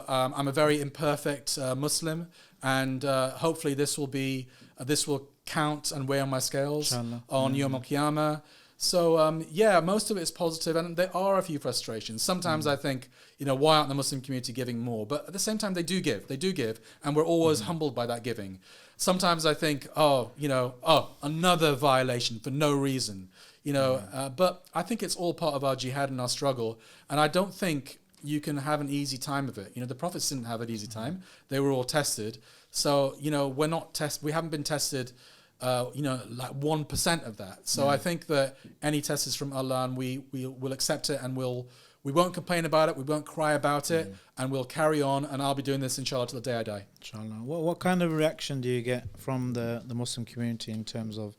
I'm a very imperfect Muslim, and hopefully this will count and weigh on my scales on Yawm al-Qiyamah. So most of it is positive, and there are a few frustrations. Sometimes I think, why aren't the Muslim community giving more? But at the same time, they do give, and we're always humbled by that giving. Sometimes I think, another violation for no reason. But I think it's all part of our jihad and our struggle, and I don't think you can have an easy time of it. The prophets didn't have an easy time; they were all tested. So we're not we haven't been tested, like 1% of that. So I think that any test is from Allah, and we will accept it, and we won't complain about it, we won't cry about it, and we'll carry on. And I'll be doing this inshallah till the day I die.
Inshallah. What kind of reaction do you get from the Muslim community in terms of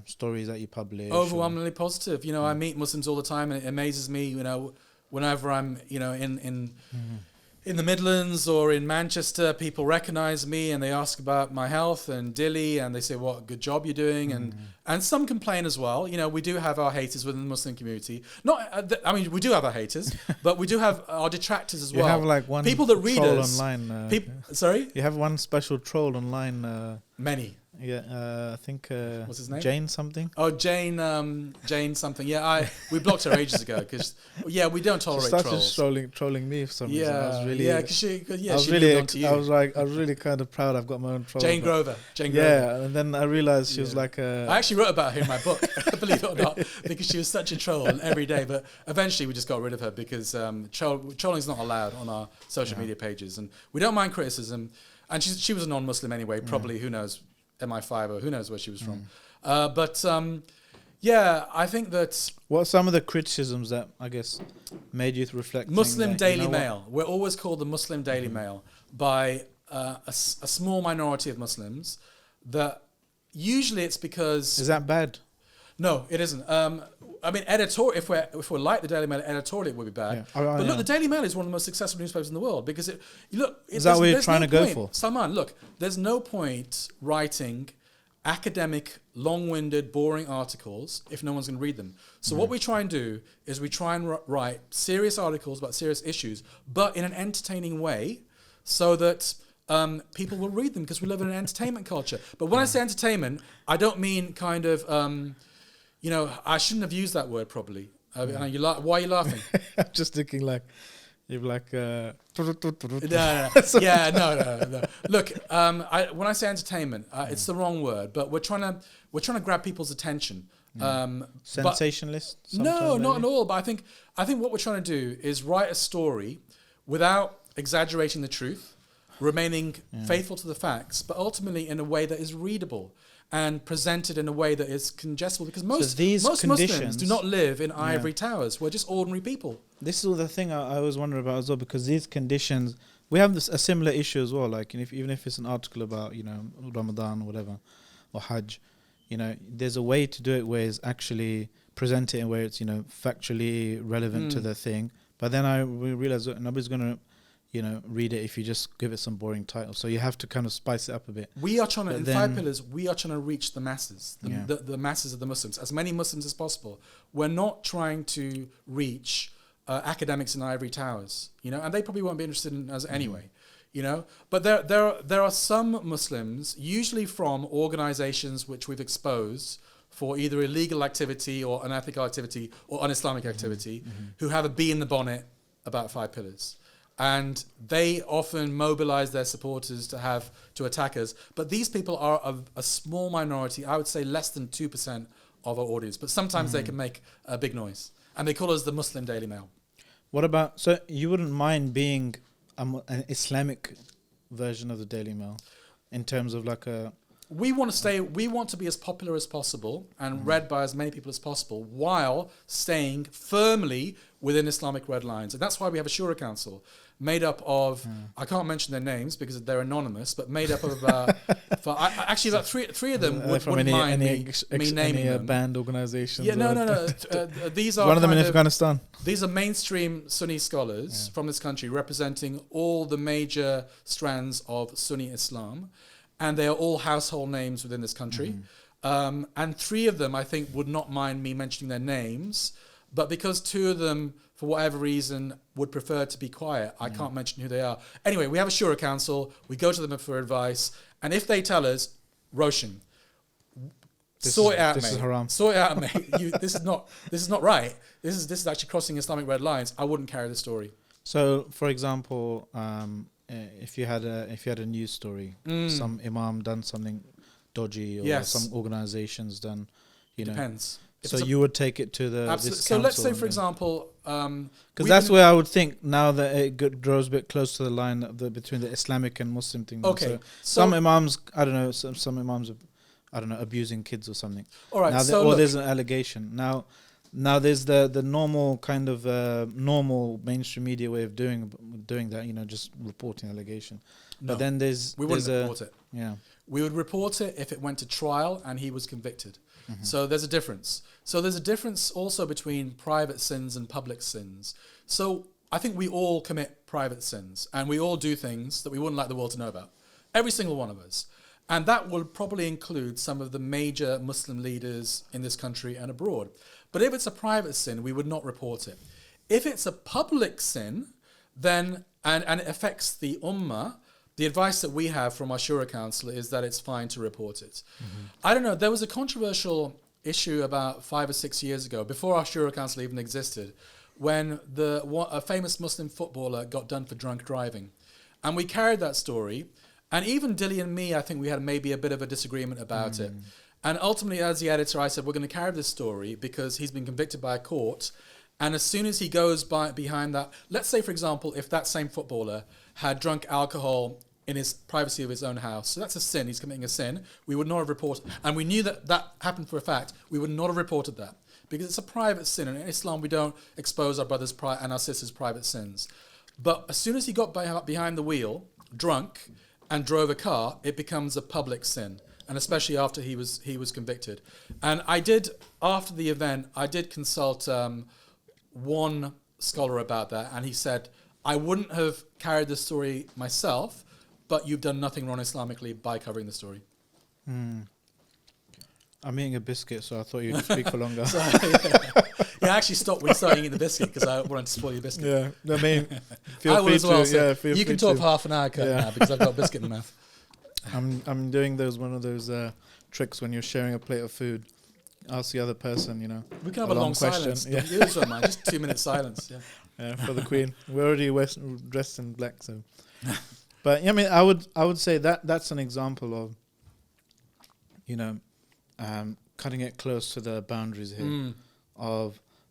stories that you publish?
Overwhelmingly positive. I meet Muslims all the time, and it amazes me, whenever I'm, in the Midlands or in Manchester, people recognize me and they ask about my health and Dilly, and they say, what good job you're doing. And some complain as well. We do have our haters within the Muslim community. We do have our haters, but we do have our detractors as well.
You have like one
people that read
troll
us,
online.
Sorry?
You have one special troll online.
Many.
Yeah, I think
what's his name?
Jane something.
Oh, Jane something. Yeah, we blocked her ages ago because we don't tolerate trolls.
She started trolling me for some reason. I was really,
I
was really kind of proud. I've got my own troll.
Jane Grover.
Yeah, and then I realized she was like a...
I actually wrote about her in my book, believe it or not, because she was such a troll every day. But eventually we just got rid of her because trolling is not allowed on our social media pages, and we don't mind criticism. And she was a non-Muslim anyway. Probably, who knows, MI5 or who knows where she was from. I think that...
What are some of the criticisms that, I guess, made you reflect?
Muslim Daily Mail. We're always called the Muslim Daily Mail by a small minority of Muslims. That usually it's because...
Is that bad?
No, it isn't. Editorial. If we're like the Daily Mail, editorial it would be bad. Yeah. But look, the Daily Mail is one of the most successful newspapers in the world because
is that what you're trying to go for?
Salman, look, there's no point writing academic, long-winded, boring articles if no one's going to read them. So what we try and do is we try and write serious articles about serious issues, but in an entertaining way, so that people will read them because we live in an entertainment culture. But when I say entertainment, I don't mean kind of... I shouldn't have used that word probably. Why are you laughing?
I'm just thinking like, you're like...
No. Look, when I say entertainment, it's the wrong word, but we're trying to grab people's attention.
Sensationalist?
No, not at all. But I think what we're trying to do is write a story without exaggerating the truth, remaining faithful to the facts, but ultimately in a way that is readable and presented in a way that is digestible, because most Muslims do not live in ivory towers. We're just ordinary people.
This is the thing I always wonder about as well, because these conditions, we have a similar issue as well. Like even if it's an article about Ramadan or whatever, or Hajj, there's a way to do it where it's actually presented in where it's factually relevant to the thing. But then we realize that nobody's going to read it if you just give it some boring title. So you have to kind of spice it up a bit.
We are trying to, in 5 pillars, we are trying to reach the masses, the masses of the Muslims, as many Muslims as possible. We're not trying to reach academics in ivory towers, and they probably won't be interested in us anyway, But there are some Muslims, usually from organizations which we've exposed for either illegal activity or unethical activity or un-Islamic activity, who have a bee in the bonnet about 5 pillars. And they often mobilize their supporters to attack us. But these people are a small minority, I would say less than 2% of our audience. But sometimes they can make a big noise. And they call us the Muslim Daily Mail.
What about, so you wouldn't mind being an Islamic version of the Daily Mail in terms of like a...
We want to be as popular as possible and read by as many people as possible while staying firmly within Islamic red lines. And that's why we have a Shura Council made up of, I can't mention their names because they're anonymous, but made up of, actually about three of them wouldn't mind me naming them.
Banned organizations?
Yeah, no. These are
one of them in Afghanistan.
These are mainstream Sunni scholars from this country representing all the major strands of Sunni Islam. And they are all household names within this country. And 3 of them, I think, would not mind me mentioning their names. But because 2 of them, for whatever reason, would prefer to be quiet, I can't mention who they are. Anyway, we have a Shura Council. We go to them for advice. And if they tell us, Roshan, sort it out, mate.
This is haram.
Sort it out, mate. This is not right. This is actually crossing Islamic red lines. I wouldn't carry the story.
So, for example... if you had a news story, some imam done something dodgy, or some organizations done,
Depends.
So you would take it to the this
so let's say,
council
for example,
because that's where I would think now that it draws a bit close to the line of between the Islamic and Muslim thing.
Okay,
so some imams, I don't know, some imams are, I don't know, abusing kids or something.
All right,
now there's an allegation now. There's the normal kind of normal mainstream media way of doing that, just reporting allegation. No, but then
we wouldn't report it.
Yeah,
we would report it if it went to trial and he was convicted. So there's a difference. So there's a difference also between private sins and public sins. So I think we all commit private sins and we all do things that we wouldn't like the world to know about. Every single one of us. And that will probably include some of the major Muslim leaders in this country and abroad. But if it's a private sin, we would not report it. If it's a public sin, then and it affects the ummah, the advice that we have from our Shura Council is that it's fine to report it. I don't know, there was a controversial issue about 5 or 6 years ago, before our Shura Council even existed, when a famous Muslim footballer got done for drunk driving. And we carried that story. And even Dilly and me, I think we had maybe a bit of a disagreement about it. And ultimately, as the editor, I said, we're going to carry this story because he's been convicted by a court. And as soon as he goes behind that, let's say, for example, if that same footballer had drunk alcohol in his privacy of his own house, so that's a sin, he's committing a sin, we would not have reported, and we knew that happened for a fact, we would not have reported that. Because it's a private sin, and in Islam we don't expose our brothers' and our sisters' private sins. But as soon as he got behind the wheel, drunk, and drove a car, it becomes a public sin, and especially after he was convicted. And after the event, I did consult one scholar about that, and he said, I wouldn't have carried the story myself, but you've done nothing wrong Islamically by covering the story.
I'm eating a biscuit, so I thought you'd speak for longer.
I actually stopped when you started eating the biscuit because I wanted to spoil your biscuit.
Yeah, I mean,
feel free to.
Feel
you can talk for half an hour now because I've got a biscuit in my mouth.
I'm doing one of those tricks when you're sharing a plate of food. Ask the other person,
We can have a long
question.
Silence. Yeah. Yours don't mind. Just 2 minutes silence.
Yeah, for the Queen. We're already dressed in black, so. But I mean, I would say that's an example of, cutting it close to the boundaries here.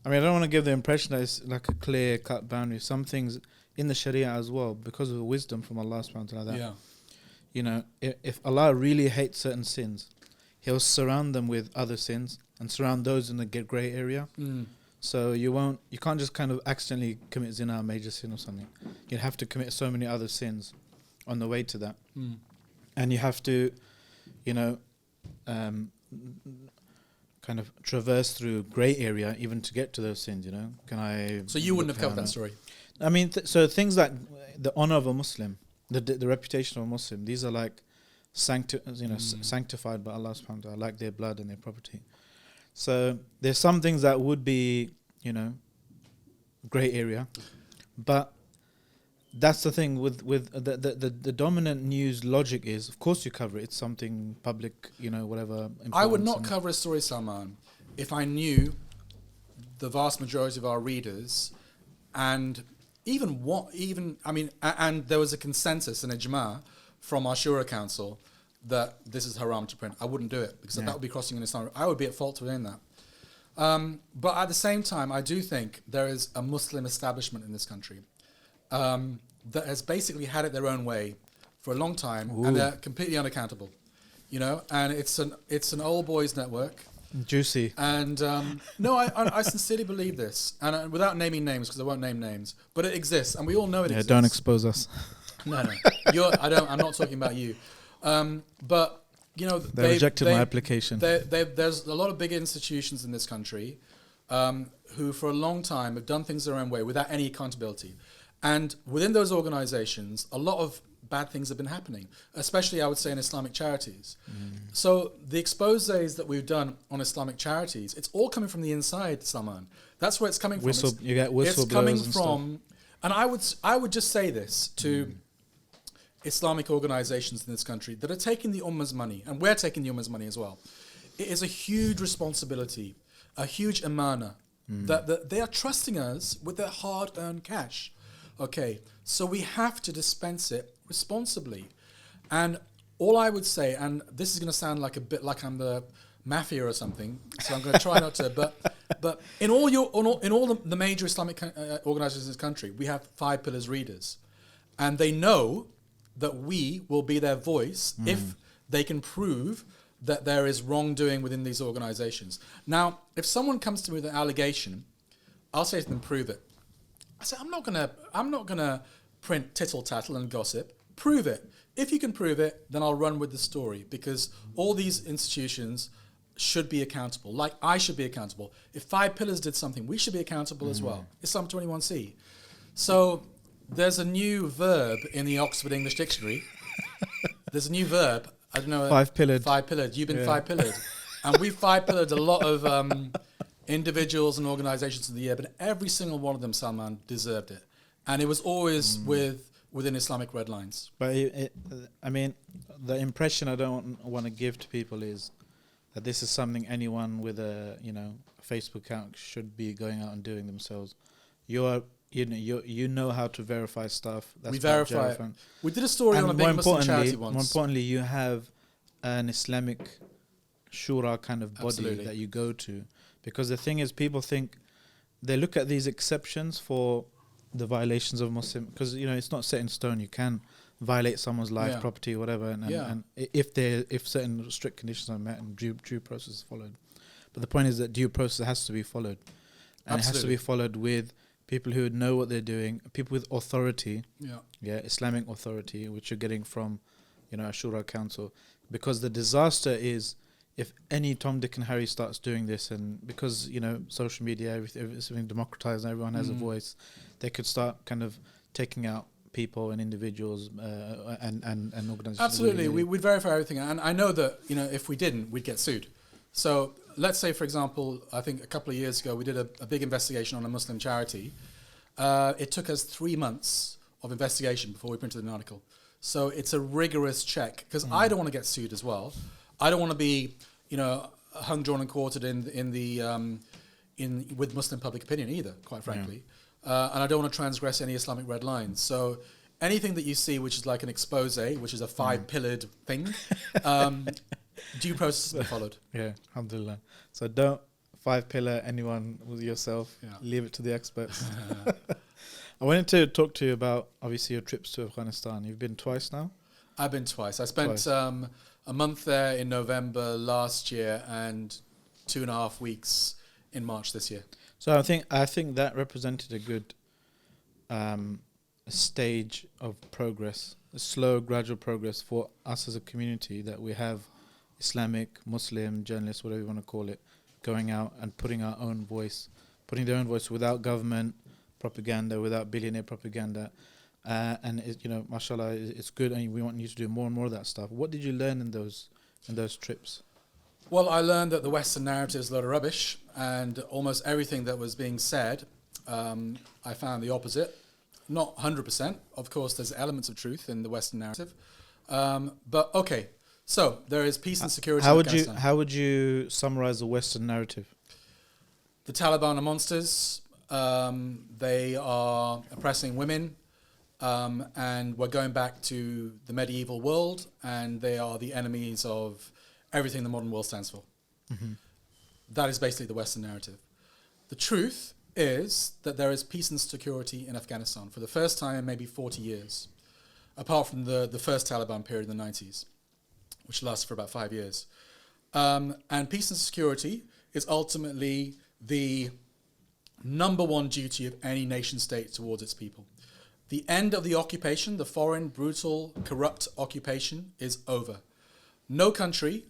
I don't want to give the impression that it's like a clear-cut boundary. Some things in the Sharia as well, because of the wisdom from Allah subhanahu wa ta'ala. Yeah. If Allah really hates certain sins, He'll surround them with other sins and surround those in the grey area. So you can't just kind of accidentally commit zina, a major sin or something. You'd have to commit so many other sins on the way to that. And you have to, kind of traverse through grey area even to get to those sins, So you wouldn't have covered that story? I mean, so things like the honor of a Muslim, the reputation of a Muslim, these are like sanctified by Allah subhanahu wa ta'ala, like their blood and their property. So there's some things that would be, grey area, but that's the thing with the dominant news logic is, of course you cover it. It's something public, whatever.
I would not cover a story, Salman, if I knew the vast majority of our readers, and and there was a consensus, an ijma from our Shura Council that this is haram to print. I wouldn't do it because that would be crossing an Islam. I would be at fault for doing that. But at the same time, I do think there is a Muslim establishment in this country that has basically had it their own way for a long time, and they're completely unaccountable. And it's an old boys network.
Juicy.
And no, I sincerely believe this, and without naming names, because I won't name names, but it exists, and we all know it exists.
Don't expose us.
No. I'm not talking about you. But
they rejected my application.
There's a lot of big institutions in this country who, for a long time, have done things their own way without any accountability. And within those organizations, a lot of bad things have been happening, especially, I would say, in Islamic charities. So the exposés that we've done on Islamic charities, it's all coming from the inside, Salman. That's where it's coming from.
You get whistleblowers.
It's coming from, and I would just say this to Islamic organizations in this country that are taking the Ummah's money, and we're taking the Ummah's money as well. It is a huge responsibility, a huge amana, that they are trusting us with their hard-earned cash. Okay, so we have to dispense it responsibly. And all I would say, and this is going to sound like a bit like I'm the mafia or something, so I'm going to try not to, but in all the major Islamic organizations in this country, we have 5 Pillars readers. And they know that we will be their voice if they can prove that there is wrongdoing within these organizations. Now, if someone comes to me with an allegation, I'll say to them, prove it. I say, I'm not gonna print tittle tattle and gossip. Prove it. If you can prove it, then I'll run with the story, because all these institutions should be accountable. Like I should be accountable. If 5 Pillars did something, we should be accountable as well. Islam 21C. So there's a new verb in the Oxford English Dictionary. There's a new verb. I don't know.
5-pillared.
5-pillared. You've been 5-pillared. And we've 5-pillared a lot of individuals and organizations of the year, but every single one of them, Salman, deserved it. And it was always within Islamic red lines.
But the impression I don't want to give to people is that this is something anyone with a Facebook account should be going out and doing themselves. You know how to verify stuff. That's
we verify it. We did a story on a big Muslim charity once.
More importantly, you have an Islamic shura kind of body that you go to. Because the thing is, people think, they look at these exceptions for the violations of Muslim, because it's not set in stone. You can violate someone's life, property, whatever, and if certain strict conditions are met and due process is followed. But the point is that due process has to be followed, and it has to be followed with people who know what they're doing, people with authority, Islamic authority, which you're getting from, a Shura Council, because the disaster is, if any Tom, Dick and Harry starts doing this, and because, social media, everything democratized and everyone has a voice, they could start kind of taking out people and individuals and organizations.
Absolutely. We'd verify everything. And I know that, if we didn't, we'd get sued. So let's say, for example, I think a couple of years ago, we did a big investigation on a Muslim charity. It took us 3 months of investigation before we printed an article. So it's a rigorous check, because I don't want to get sued as well. I don't want to be, hung, drawn, and quartered with Muslim public opinion either, quite frankly. And I don't want to transgress any Islamic red lines. So anything that you see which is like an expose, which is a 5-pillared thing, due process will be followed.
Yeah, alhamdulillah. So don't 5-pillar anyone with yourself. Leave it to the experts. I wanted to talk to you about, obviously, your trips to Afghanistan. You've been twice now?
I've been twice. I spent a month there in November last year and 2.5 weeks in March this year.
So I think that represented a good stage of progress, a slow, gradual progress for us as a community, that we have Islamic, Muslim, journalists, whatever you want to call it, going out and putting their own voice without government propaganda, without billionaire propaganda. And mashallah, it's good, and we want you to do more and more of that stuff. What did you learn in those trips?
Well, I learned that the Western narrative is a lot of rubbish, and almost everything that was being said I found the opposite. Not 100%. Of course, there's elements of truth in the Western narrative. But okay, so there is peace and security in Afghanistan.
How would you summarize the Western narrative?
The Taliban are monsters. They are oppressing women. And we're going back to the medieval world, and they are the enemies of everything the modern world stands for. Mm-hmm. That is basically the Western narrative. The truth is that there is peace and security in Afghanistan for the first time in maybe 40 years, apart from the first Taliban period in the 90s, which lasted for about 5 years. And peace and security is ultimately the number one duty of any nation state towards its people. The end of the occupation, the foreign, brutal, corrupt occupation, is over. No country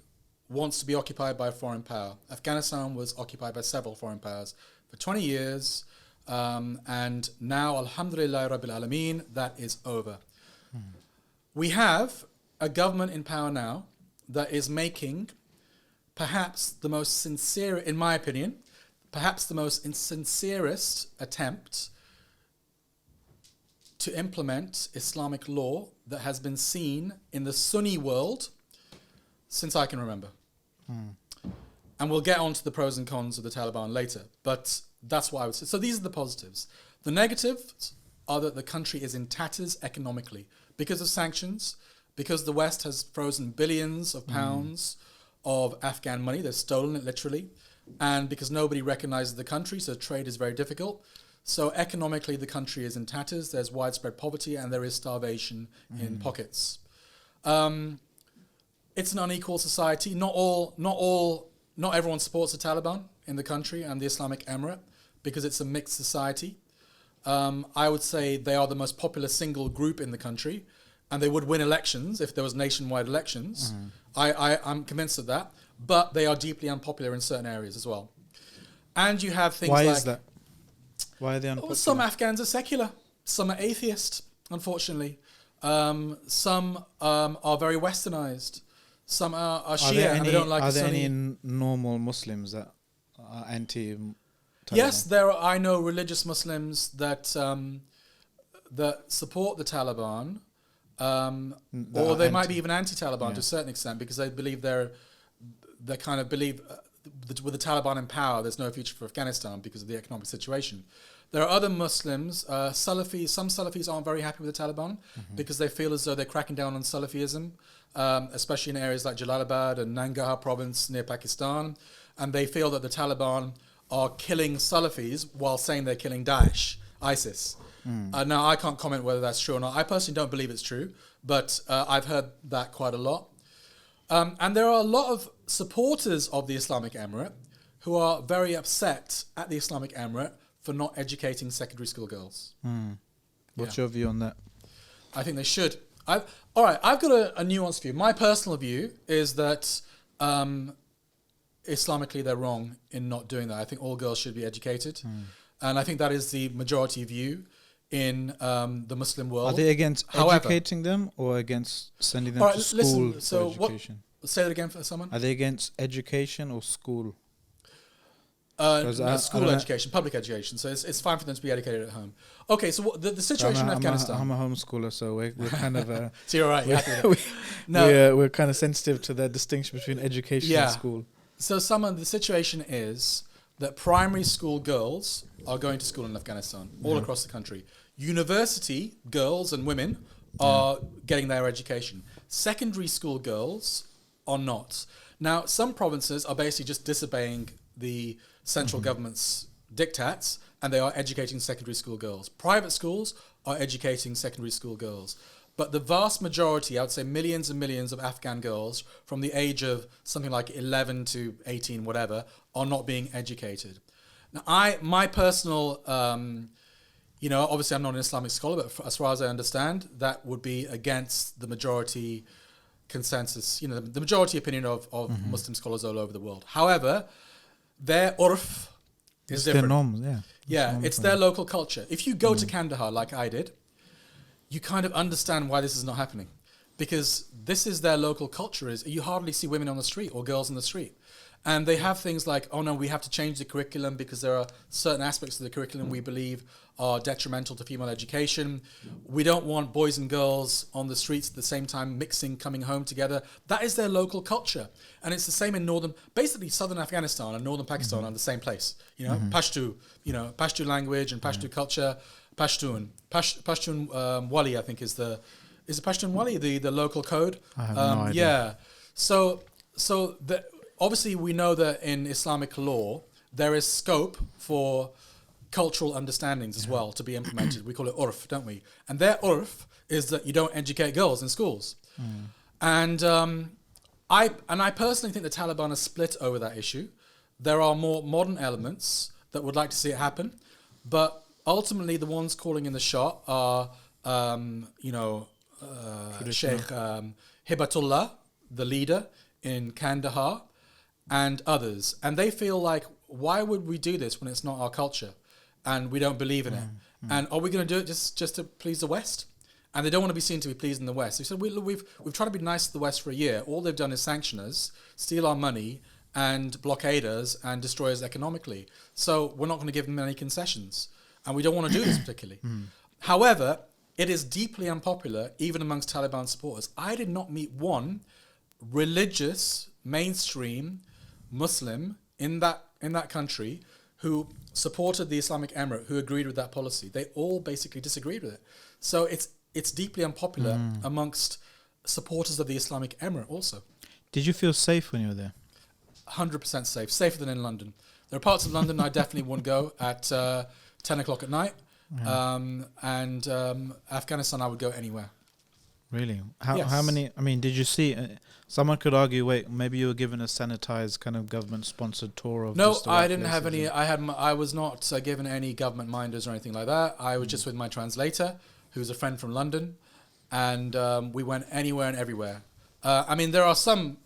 wants to be occupied by a foreign power. Afghanistan was occupied by several foreign powers for 20 years, and now, alhamdulillah rabbil alameen, that is over. We have a government in power now that is making perhaps the most sincere, in my opinion, perhaps the most sincerest attempt to implement Islamic law that has been seen in the Sunni world since I can remember. And we'll get on to the pros and cons of the Taliban later, but that's what I would say. So these are the positives. The negatives are that the country is in tatters economically because of sanctions, because the West has frozen billions of pounds of Afghan money. They've stolen it literally. And because nobody recognizes the country, so trade is very difficult. So economically, the country is in tatters. There's widespread poverty and there is starvation in pockets. It's an unequal society. Not everyone supports the Taliban in the country and the Islamic Emirate because it's a mixed society. I would say they are the most popular single group in the country, and they would win elections if there was nationwide elections. I'm convinced of that. But they are deeply unpopular in certain areas as well. And you have things like...
Why is that? Why are they unpopular?
Some Afghans are secular. Some are atheist, unfortunately. Some are very westernized. Some are Shia and they don't like the Sunni.
Are there any normal Muslims that are anti-Taliban?
Yes, I know religious Muslims that support the Taliban, or they might be even anti-Taliban to a certain extent because they believe they kind of believe that with the Taliban in power, there's no future for Afghanistan because of the economic situation. There are other Muslims, Salafis. Some Salafis aren't very happy with the Taliban because they feel as though they're cracking down on Salafism, especially in areas like Jalalabad and Nangarhar province near Pakistan. And they feel that the Taliban are killing Salafis while saying they're killing Daesh, ISIS. Now, I can't comment whether that's true or not. I personally don't believe it's true, but I've heard that quite a lot. And there are a lot of supporters of the Islamic Emirate who are very upset at the Islamic Emirate for not educating secondary school girls.
What's your view on that?
I think they should. I've got a nuanced view. My personal view is that Islamically they're wrong in not doing that. I think all girls should be educated. And I think that is the majority view in the Muslim world.
Are they against educating them or against sending them to school for education?
Say that again for someone.
Are they against education or school?
School education, public education. So it's fine for them to be educated at home. Okay, so the situation in Afghanistan.
I'm a homeschooler, so we're kind of...
so you're right.
We're kind of sensitive to the distinction between education and school.
So the situation is that primary school girls are going to school in Afghanistan, all across the country. University girls and women are getting their education. Secondary school girls are not. Now, some provinces are basically just disobeying the central government's diktats, and they are educating secondary school girls. Private schools are educating secondary school girls. But the vast majority, I would say millions and millions of Afghan girls from the age of something like 11 to 18, whatever, are not being educated. Now, my personal, obviously I'm not an Islamic scholar, but as far as I understand, that would be against the majority consensus, the majority opinion of Muslim scholars all over the world. However, their urf is different.
Their norms,
it's their local culture. If you go to Kandahar like I did, you kind of understand why this is not happening, because this is their local culture. You hardly see women on the street or girls on the street. And they have things like, oh no, we have to change the curriculum because there are certain aspects of the curriculum we believe are detrimental to female education. We don't want boys and girls on the streets at the same time mixing, coming home together. That is their local culture. And it's the same in basically southern Afghanistan and northern Pakistan are the same place. Pashto, Pashto language and Pashto culture, Pashtun Wali, I think is it Pashtun Wali, the local code?
I have no idea.
Yeah. So obviously we know that in Islamic law, there is scope for cultural understandings as well to be implemented. We call it urf, don't we? And their urf is that you don't educate girls in schools. And I personally think the Taliban are split over that issue. There are more modern elements that would like to see it happen, but ultimately the ones calling in the shot are, Sheikh Hibatullah, the leader in Kandahar, and others. And they feel like, why would we do this when it's not our culture? And we don't believe in it. And are we going to do it just to please the West? And they don't want to be seen to be pleased in the West. They said, we've tried to be nice to the West for a year. All they've done is sanction us, steal our money, and blockade us and destroy us economically. So we're not going to give them any concessions. And we don't want to do this particularly. However, it is deeply unpopular, even amongst Taliban supporters. I did not meet one religious, mainstream Muslim in that country who supported the Islamic Emirate, who agreed with that policy. They all basically disagreed with it. So it's deeply unpopular amongst supporters of the Islamic Emirate also.
Did you feel safe when you were there?
100% safe, safer than in London. There are parts of London I definitely wouldn't go at 10 o'clock at night. Afghanistan I would go anywhere.
Really?
Yes.
How many? I mean, did you see? Someone could argue, wait, maybe you were given a sanitized kind of government-sponsored tour of.
No, I didn't have any. I was not given any government minders or anything like that. I was just with my translator, who's a friend from London, and we went anywhere and everywhere. There are some.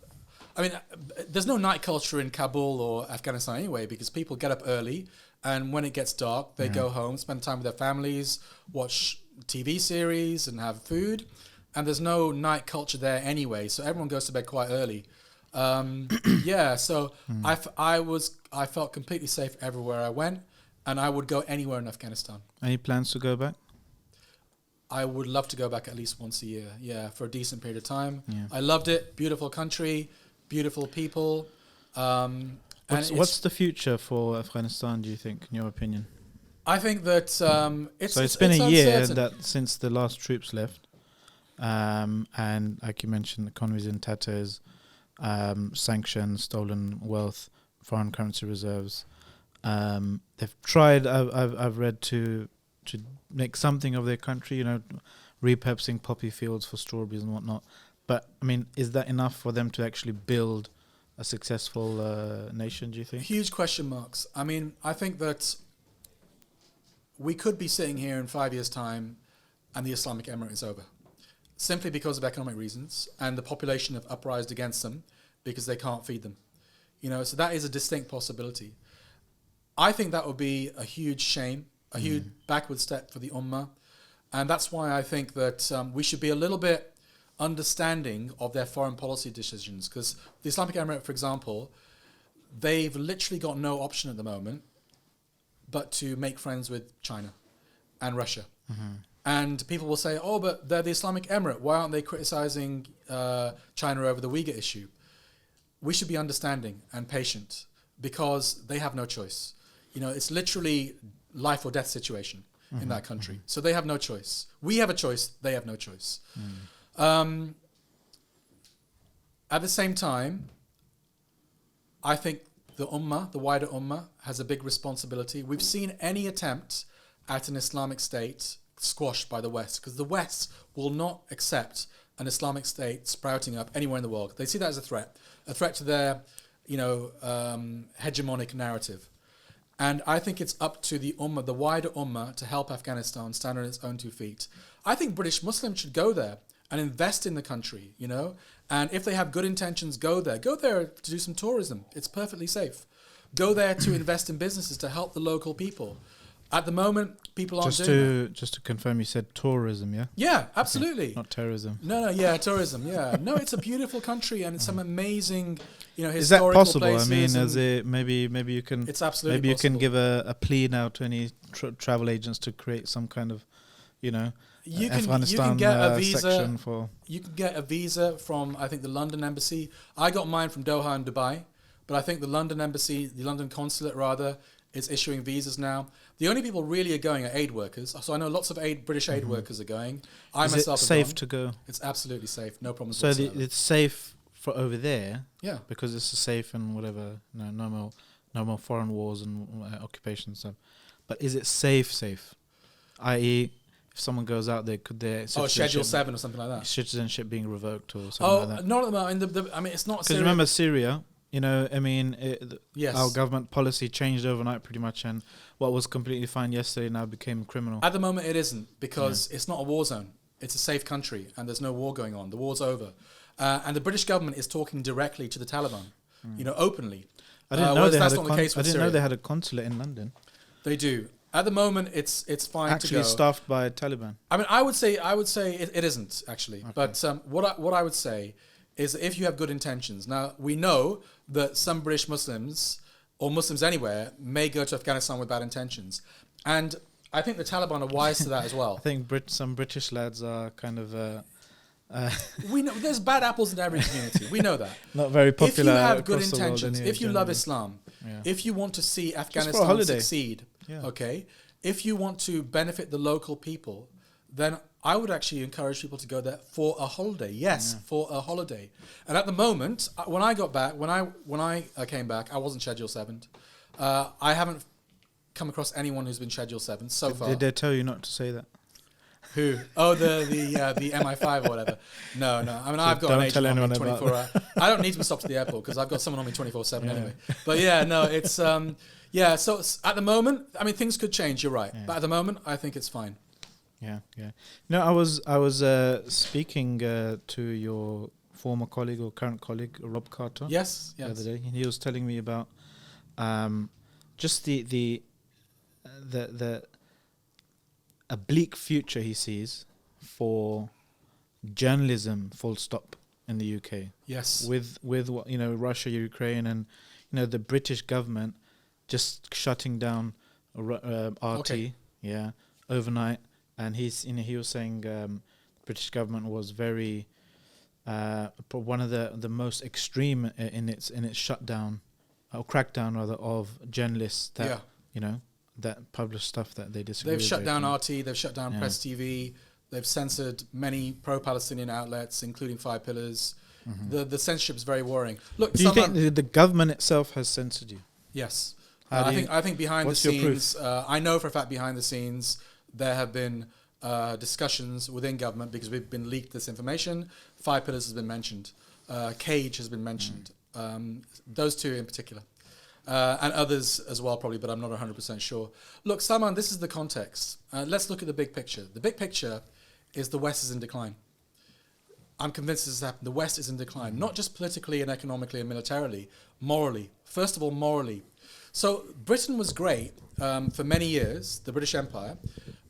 There's no night culture in Kabul or Afghanistan anyway, because people get up early, and when it gets dark, they go home, spend time with their families, watch TV series, and have food. And there's no night culture there anyway, so everyone goes to bed quite early. I felt completely safe everywhere I went, and I would go anywhere in Afghanistan.
Any plans to go back?
I would love to go back at least once a year, for a decent period of time.
Yeah.
I loved it. Beautiful country, beautiful people.
What's the future for Afghanistan, do you think, in your opinion?
I think that
it's been a year
uncertain.
Since the last troops left. And like you mentioned, the economy's in tatters, sanctions, stolen wealth, foreign currency reserves. They've tried, I've read, to make something of their country, repurposing poppy fields for strawberries and whatnot. But, is that enough for them to actually build a successful nation, do you think?
Huge question marks. I think that we could be sitting here in 5 years' time and the Islamic Emirate is over. Simply because of economic reasons, and the population have uprised against them because they can't feed them. So that is a distinct possibility. I think that would be a huge shame, a huge backward step for the Ummah. And that's why I think that we should be a little bit understanding of their foreign policy decisions. Because the Islamic Emirate, for example, they've literally got no option at the moment but to make friends with China and Russia. And people will say, oh, but they're the Islamic Emirate. Why aren't they criticizing China over the Uyghur issue? We should be understanding and patient because they have no choice. It's literally life or death situation in that country. So they have no choice. We have a choice. They have no choice. At the same time, I think the Ummah, the wider Ummah, has a big responsibility. We've seen any attempt at an Islamic state squashed by the West, because the West will not accept an Islamic state sprouting up anywhere in the world. They see that as a threat to their, hegemonic narrative. And I think it's up to the Ummah, the wider Ummah, to help Afghanistan stand on its own 2 feet. I think British Muslims should go there and invest in the country, And if they have good intentions, go there to do some tourism. It's perfectly safe. Go there to invest in businesses to help the local people. At the moment, people aren't doing that.
Just to confirm, you said tourism, yeah?
Yeah, absolutely.
Okay. Not terrorism.
No, yeah, tourism, yeah. No, it's a beautiful country and it's some amazing, historical
Is that possible?
places.
I mean, is it maybe you can?
It's absolutely
maybe you
possible.
can give a plea now to any travel agents to create some kind of, Afghanistan
get a visa.
section for.
You can get a visa from, I think, the London embassy. I got mine from Doha and Dubai, but I think the London embassy, the London consulate rather, is issuing visas now. The only people really are going are aid workers. So I know lots of British aid workers are going.
Is it safe to go?
It's absolutely safe. No problems
So
whatsoever.
it's safe for over there.
Yeah.
Because it's safe and whatever. No more foreign wars and occupation stuff. But is it safe? I.e., if someone goes out there, could their
Schedule 7 or something like that.
Citizenship being revoked or something like that?
Not at the moment. I mean, it's not.
Because remember Syria.
Yes.
Our government policy changed overnight pretty much, and what was completely fine yesterday now became criminal.
At the moment, it isn't, because it's not a war zone. It's a safe country, and there's no war going on. The war's over. And the British government is talking directly to the Taliban, openly.
I didn't know they had a consulate in London.
They do. At the moment, it's fine
actually
to go.
staffed by Taliban.
I mean, I would say it isn't, actually. Okay. But what I would say is that if you have good intentions. Now, we know that some British Muslims, or Muslims anywhere, may go to Afghanistan with bad intentions. And I think the Taliban are wise to that as well.
I think some British lads are kind of...
we know there's bad apples in every community. We know that.
Not very popular.
If you have good intentions, if you love Islam, if you want to see Afghanistan succeed, okay, if you want to benefit the local people, then I would actually encourage people to go there for a holiday. Yes, for a holiday. And at the moment, when I got back, when I came back, I wasn't Schedule 7. I haven't come across anyone who's been Schedule 7 so far.
Did they tell you not to say that?
Who? Oh, the MI5 or whatever. No. I mean, I've got an agent on me 24 hours. I don't need to be stopped at the airport because I've got someone on me 24/7 anyway. But it's So at the moment, I mean, things could change. You're right, but at the moment, I think it's fine.
Yeah. No, I was speaking to your former colleague or current colleague, Rob Carter.
Yes.
The other day, and he was telling me about just the a bleak future he sees for journalism, full stop, in the UK.
Yes.
With what Russia, Ukraine, and the British government just shutting down RT, overnight. And he was saying the British government was very one of the most extreme in its shutdown or crackdown rather of journalists that that publish stuff that they disagree with.
They've shut down RT, they've shut down Press TV, they've censored many pro-Palestinian outlets, including Five Pillars. Mm-hmm. The censorship is very worrying. Look,
do you think the government itself has censored you?
Yes. I think behind the scenes, I know for a fact behind the scenes, there have been discussions within government because we've been leaked this information. Five Pillars has been mentioned. Cage has been mentioned. Those two in particular. And others as well, probably, but I'm not 100% sure. Look, Salman, this is the context. Let's look at the big picture. The big picture is the West is in decline. I'm convinced this has happened. The West is in decline, not just politically and economically and militarily, morally. First of all, morally. So Britain was great for many years, the British Empire,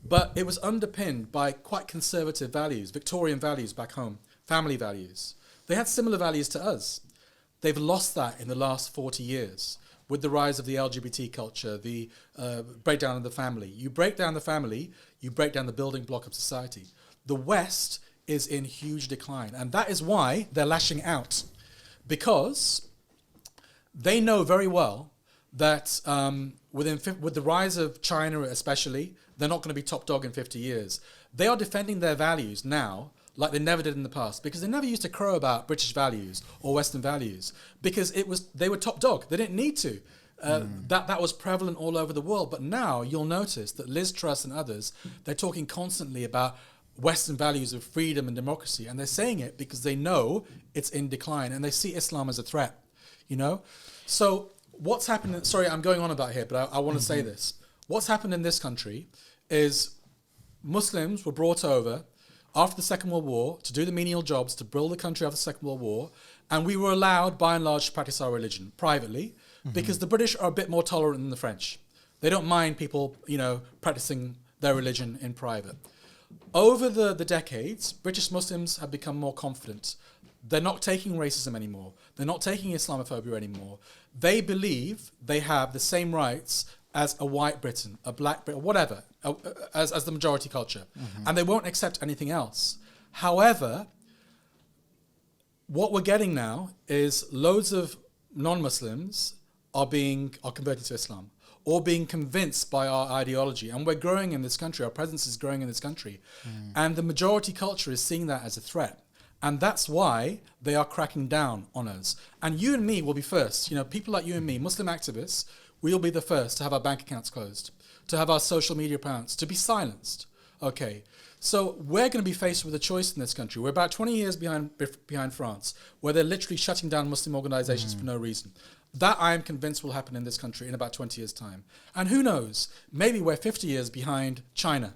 but it was underpinned by quite conservative values, Victorian values back home, family values. They had similar values to us. They've lost that in the last 40 years. With the rise of the LGBT culture, the breakdown of the family. You break down the family, you break down the building block of society. The West is in huge decline, and that is why they're lashing out, because they know very well that with the rise of China especially, they're not going to be top dog in 50 years. They are defending their values now like they never did in the past, because they never used to crow about British values or Western values, because they were top dog. They didn't need to. That was prevalent all over the world. But now you'll notice that Liz Truss and others, they're talking constantly about Western values of freedom and democracy, and they're saying it because they know it's in decline and they see Islam as a threat. So what's happened? Sorry, I'm going on about here, but I want to say this. What's happened in this country is Muslims were brought over after the Second World War to do the menial jobs to build the country after the Second World War, and we were allowed, by and large, to practice our religion privately, because the British are a bit more tolerant than the French. They don't mind people, practicing their religion in private. Over the decades, British Muslims have become more confident. They're not taking racism anymore. They're not taking Islamophobia anymore. They believe they have the same rights as a white Briton, a black Briton, whatever, as the majority culture. And they won't accept anything else. However, what we're getting now is loads of non-Muslims are converted to Islam or being convinced by our ideology. And we're growing in this country. Our presence is growing in this country. And the majority culture is seeing that as a threat. And that's why they are cracking down on us. And you and me will be first. People like you and me, Muslim activists, we'll be the first to have our bank accounts closed, to have our social media accounts, to be silenced. Okay. So we're going to be faced with a choice in this country. We're about 20 years behind France, where they're literally shutting down Muslim organizations for no reason. That, I am convinced, will happen in this country in about 20 years' time. And who knows, maybe we're 50 years behind China,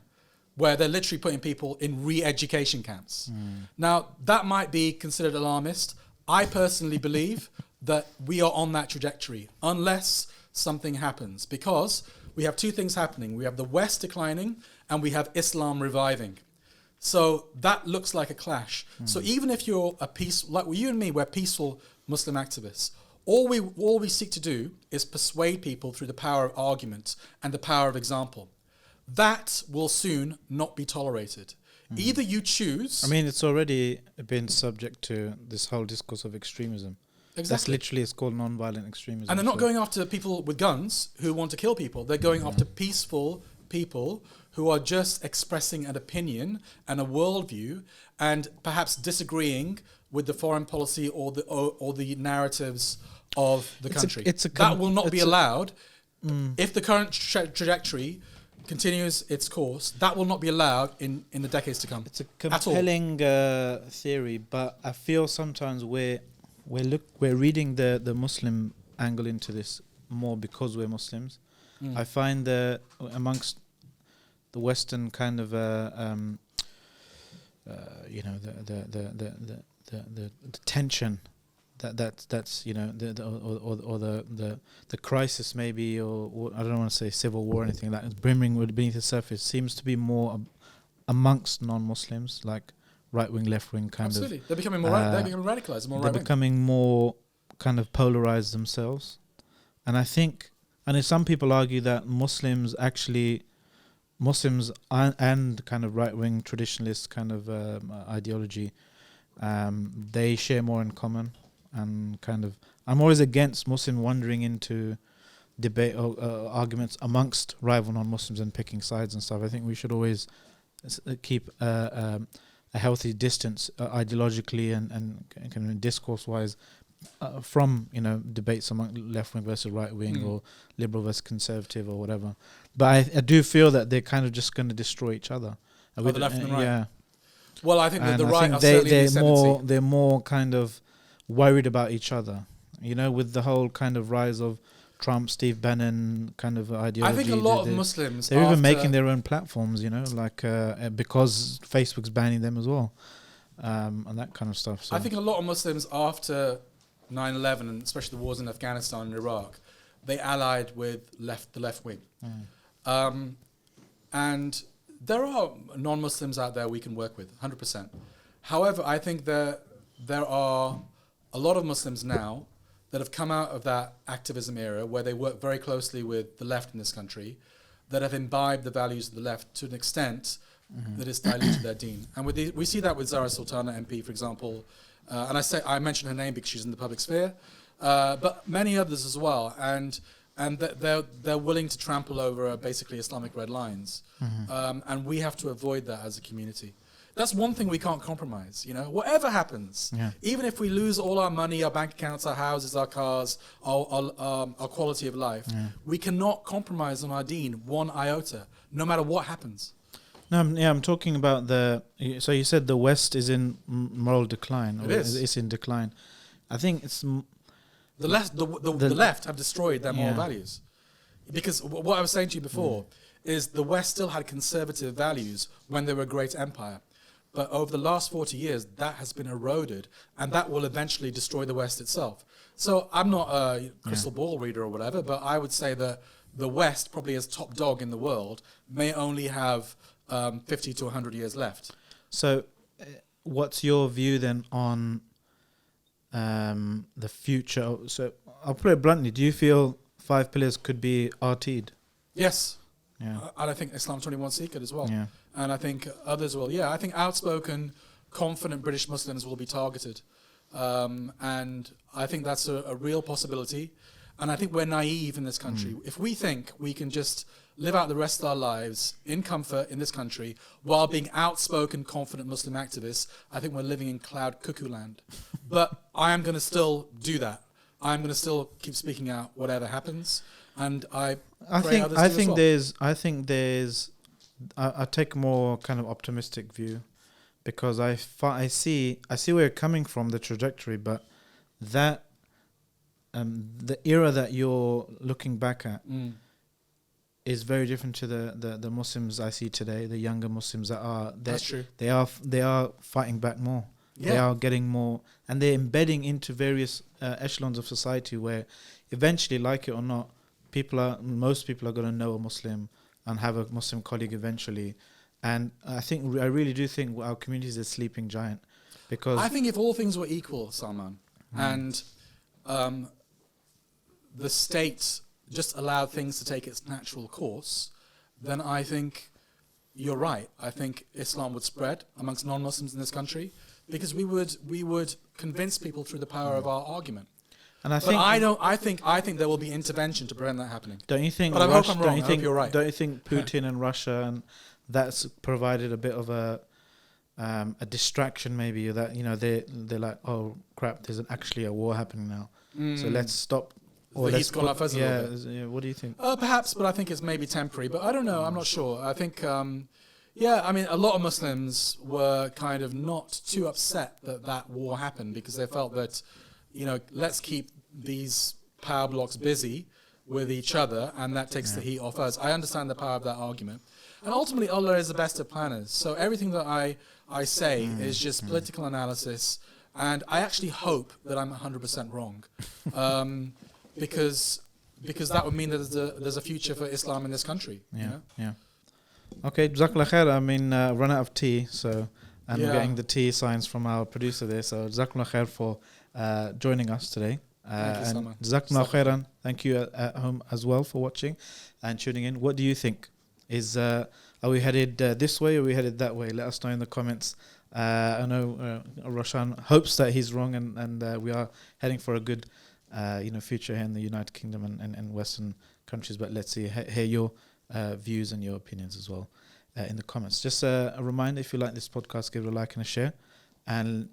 where they're literally putting people in re-education camps. Now, that might be considered alarmist. I personally believe that we are on that trajectory, unless something happens, because we have two things happening. We have the West declining, and we have Islam reviving. So that looks like a clash. So even if you're like you and me, we're peaceful Muslim activists. All we seek to do is persuade people through the power of argument and the power of example. That will soon not be tolerated. Either you choose...
I mean, it's already been subject to this whole discourse of extremism.
Exactly.
That's literally, it's called non-violent extremism.
And they're not going after people with guns who want to kill people. They're going after peaceful people who are just expressing an opinion and a worldview and perhaps disagreeing with the foreign policy or the narratives of the country. That will not be allowed. If the current trajectory continues its course, that will not be allowed in the decades to come.
It's a compelling theory, but I feel sometimes we're reading the Muslim angle into this more because we're Muslims. I find that amongst the Western kind of the tension that's the crisis maybe, or I don't want to say civil war or anything like that, it's brimming beneath the surface, seems to be more amongst non-Muslims, like right-wing, left-wing kind
Absolutely.
of.
They're becoming more they're becoming radicalized, more
they're
right-wing.
becoming more kind of polarized themselves. And I think, and if some people argue that Muslims and kind of right-wing traditionalist kind of ideology, they share more in common. And kind of, I'm always against Muslim wandering into debate or arguments amongst rival non-Muslims and picking sides and stuff. I think we should always keep a healthy distance ideologically and kind of discourse-wise from debates among left-wing versus right-wing or liberal versus conservative or whatever. But I do feel that they're kind of just going to destroy each other.
The left and the right.
Yeah.
Well, I think that the right are
they're more kind of worried about each other, with the whole kind of rise of Trump, Steve Bannon kind of ideology.
I think a lot of Muslims...
They're even making their own platforms, because Facebook's banning them as well, and that kind of stuff. So
I think a lot of Muslims after 9/11, and especially the wars in Afghanistan and Iraq, they allied with the left wing. And there are non-Muslims out there we can work with, 100%. However, I think there are a lot of Muslims now that have come out of that activism era where they work very closely with the left in this country, that have imbibed the values of the left to an extent that it's diluted their deen. And we see that with Zahra Sultana MP, for example. And I mention her name because she's in the public sphere, but many others as well. And they're willing to trample over basically Islamic red lines. And we have to avoid that as a community. That's one thing we can't compromise, whatever happens. Even if we lose all our money, our bank accounts, our houses, our cars, our quality of life, we cannot compromise on our deen one iota, no matter what happens.
No, I'm talking about so you said the West is in moral decline.
It is.
It's in decline. I think it's...
The left have destroyed their moral values. Because what I was saying to you before is the West still had conservative values when they were a great empire. But over the last 40 years, that has been eroded, and that will eventually destroy the West itself. So I'm not a crystal ball reader or whatever, but I would say that the West, probably as top dog in the world, may only have 50 to 100 years left.
So what's your view then on the future? So I'll put it bluntly. Do you feel 5 pillars could be RT'd?
Yes.
Yeah.
And I think Islam 21 Secret as well.
Yeah.
And I think others will. Yeah, I think outspoken, confident British Muslims will be targeted. And I think that's a real possibility. And I think we're naive in this country. If we think we can just live out the rest of our lives in comfort in this country while being outspoken, confident Muslim activists, I think we're living in cloud cuckoo land. But I am going to still do that. I'm going to still keep speaking out whatever happens. And I take a more kind of optimistic view, because I see where you're coming from, the trajectory, but that the era that you're looking back at is very different to the Muslims I see today, the younger Muslims that are that's true.
They are fighting back more. Yeah. They are getting more, and they're embedding into various echelons of society where eventually, like it or not, most people are going to know a Muslim and have a Muslim colleague eventually. And I really do think our community is a sleeping giant, because
I think if all things were equal, Salman, and the state just allowed things to take its natural course, then I think you're right. I think Islam would spread amongst non-Muslims in this country, because we would convince people through the power of our argument. And I think there will be intervention to prevent that happening.
Don't you think?
But I hope I'm wrong. I hope you're right.
Don't you think Putin and Russia and that's provided a bit of a distraction, maybe, that they're like, oh crap, there's actually a war happening now, so let's stop.
Or he's gone off as a little bit.
Yeah. What do you think?
Perhaps, but I think it's maybe temporary. But I don't know. I'm not sure. I think, a lot of Muslims were kind of not too upset that war happened, because they felt that, let's keep these power blocks busy with each other, and that takes the heat off us. I understand the power of that argument. And ultimately, Allah is the best of planners. So everything that I say is just political analysis, and I actually hope that I'm 100% wrong, because that would mean that there's a future for Islam in this country.
Yeah. Okay, Jazakallah khair. I mean, run out of tea, and we're getting the tea signs from our producer there. So Jazakallah khair for joining us today.
Thank you,
Jazakallah khairan. Thank you at home as well for watching and tuning in. What do you think? Are we headed this way, or are we headed that way? Let us know in the comments. I know Roshan hopes that he's wrong, and we are heading for a good future here in the United Kingdom and Western countries. But let's see, hear your views and your opinions as well in the comments. Just a reminder, if you like this podcast, give it a like and a share, and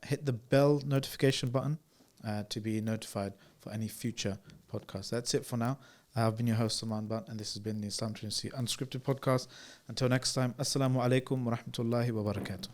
hit the bell notification button to be notified for any future podcasts. That's it for now. I've been your host, Salman Butt, and this has been the Islam 360 Unscripted Podcast. Until next time, Assalamu alaikum wa rahmatullahi wa barakatuh.